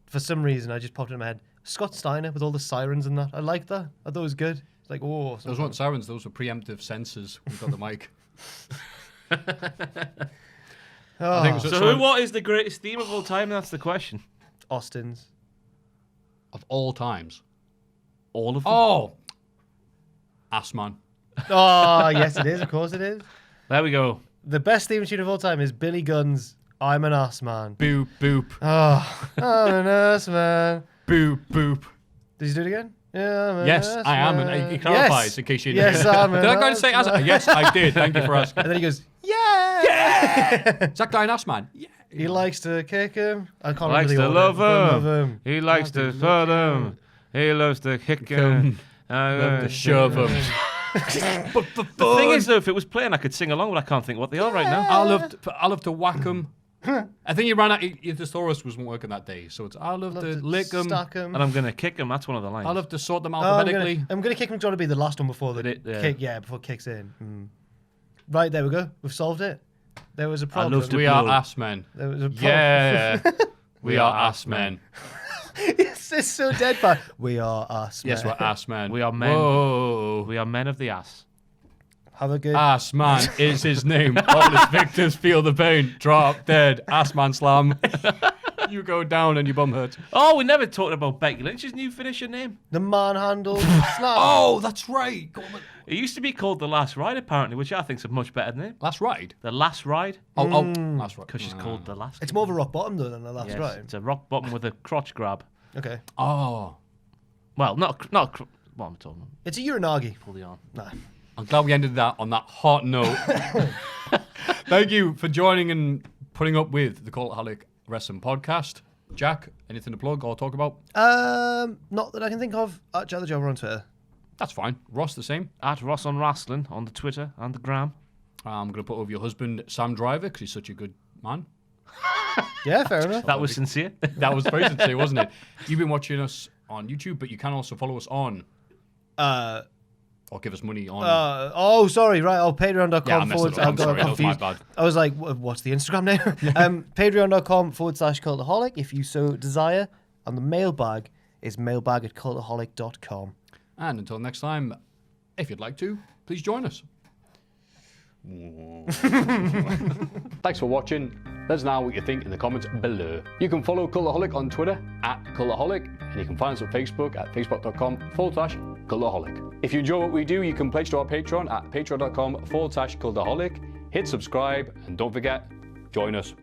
for some reason, I just popped in my head. Scott Steiner with all the sirens and that. I liked that. I thought it was good. It's like, oh. Those weren't sirens, those were preemptive sensors. We've got the mic. I think it was So what is the greatest theme of all time? That's the question. Austin's. of all times. All of them? Oh! Assman. Oh, yes, it is. Of course it is. There we go. The best theme tune of all time is Billy Gunn's I'm an Ass Man. Boop, boop. Oh, I'm an ass man. Boop, boop. Did you do it again? Yeah, I'm an Yes, ass I am. man. And he clarifies Yes. in case you didn't Yes, hear. I'm an Did I go and ass say man. Yes, I did. Thank you for asking. And then he goes, yeah. Is that guy an Assman? Yeah. He likes to kick him. I can't Likes remember to the order. love him. He likes to throw them. He loves to kick him. Love to shove him. The thing is, though, if it was playing, I could sing along, but I can't think what they are right now. I love to whack him. I think he ran out. The thesaurus wasn't working that day, so it's I love to lick him. Stack him. And I'm going to kick him. That's one of the lines. I love to sort them Oh, alphabetically. I'm gonna kick him. Trying to be the last one before the kick. Yeah, before it kicks in. Right, there we go. We've solved it. There was a problem. love to We are blow. ass men. There was a problem. Yeah. We are ass men. it's so deadpan. We are us. Yes, we're ass men. We are men. Whoa. We are men of the ass. Have a good. Ass man is his name. All his victims feel the pain. Drop dead. Ass man slam. You go down and your bum hurts. Oh, we never talked about Becky Lynch's new finisher name. The manhandle. Slam. Oh, that's right. Go on. It used to be called The Last Ride, apparently, which I think's a much better name. Last ride. The Last Ride, Oh, last ride. because she's called The Last. It's more of a rock bottom though than the last Yes, right. it's a rock bottom with a crotch grab. Okay. Oh, Well, not what I'm talking about. It's a uranagi. Pull the arm. Nah. I'm glad we ended that on that hot note. Thank you for joining and putting up with the Cultaholic Wrestling Podcast. Jack, anything to plug or talk about? Not that I can think of. Jack the Jobber on Twitter. That's fine. Ross, the same. At Ross on Wrestling on the Twitter and the gram. I'm going to put over your husband, Sam Driver, because he's such a good man. Yeah, fair enough. That was sincere. That was very sincere, wasn't it? You've been watching us on YouTube, but you can also follow us on, or give us money on. Sorry, right. Oh, patreon.com Yeah, I messed it up. I'm sorry, that was my confused. bad. I was like, what's the Instagram name? Patreon.com/cultaholic if you so desire. And the mailbag is mailbag@cultaholic.com. And until next time, if you'd like to, please join us. Thanks for watching. Let us know what you think in the comments below. You can follow Cultaholic on Twitter @Cultaholic, and you can find us on Facebook at facebook.com/Cultaholic. If you enjoy what we do, you can pledge to our Patreon at patreon.com/Cultaholic. Hit subscribe, and don't forget, join us.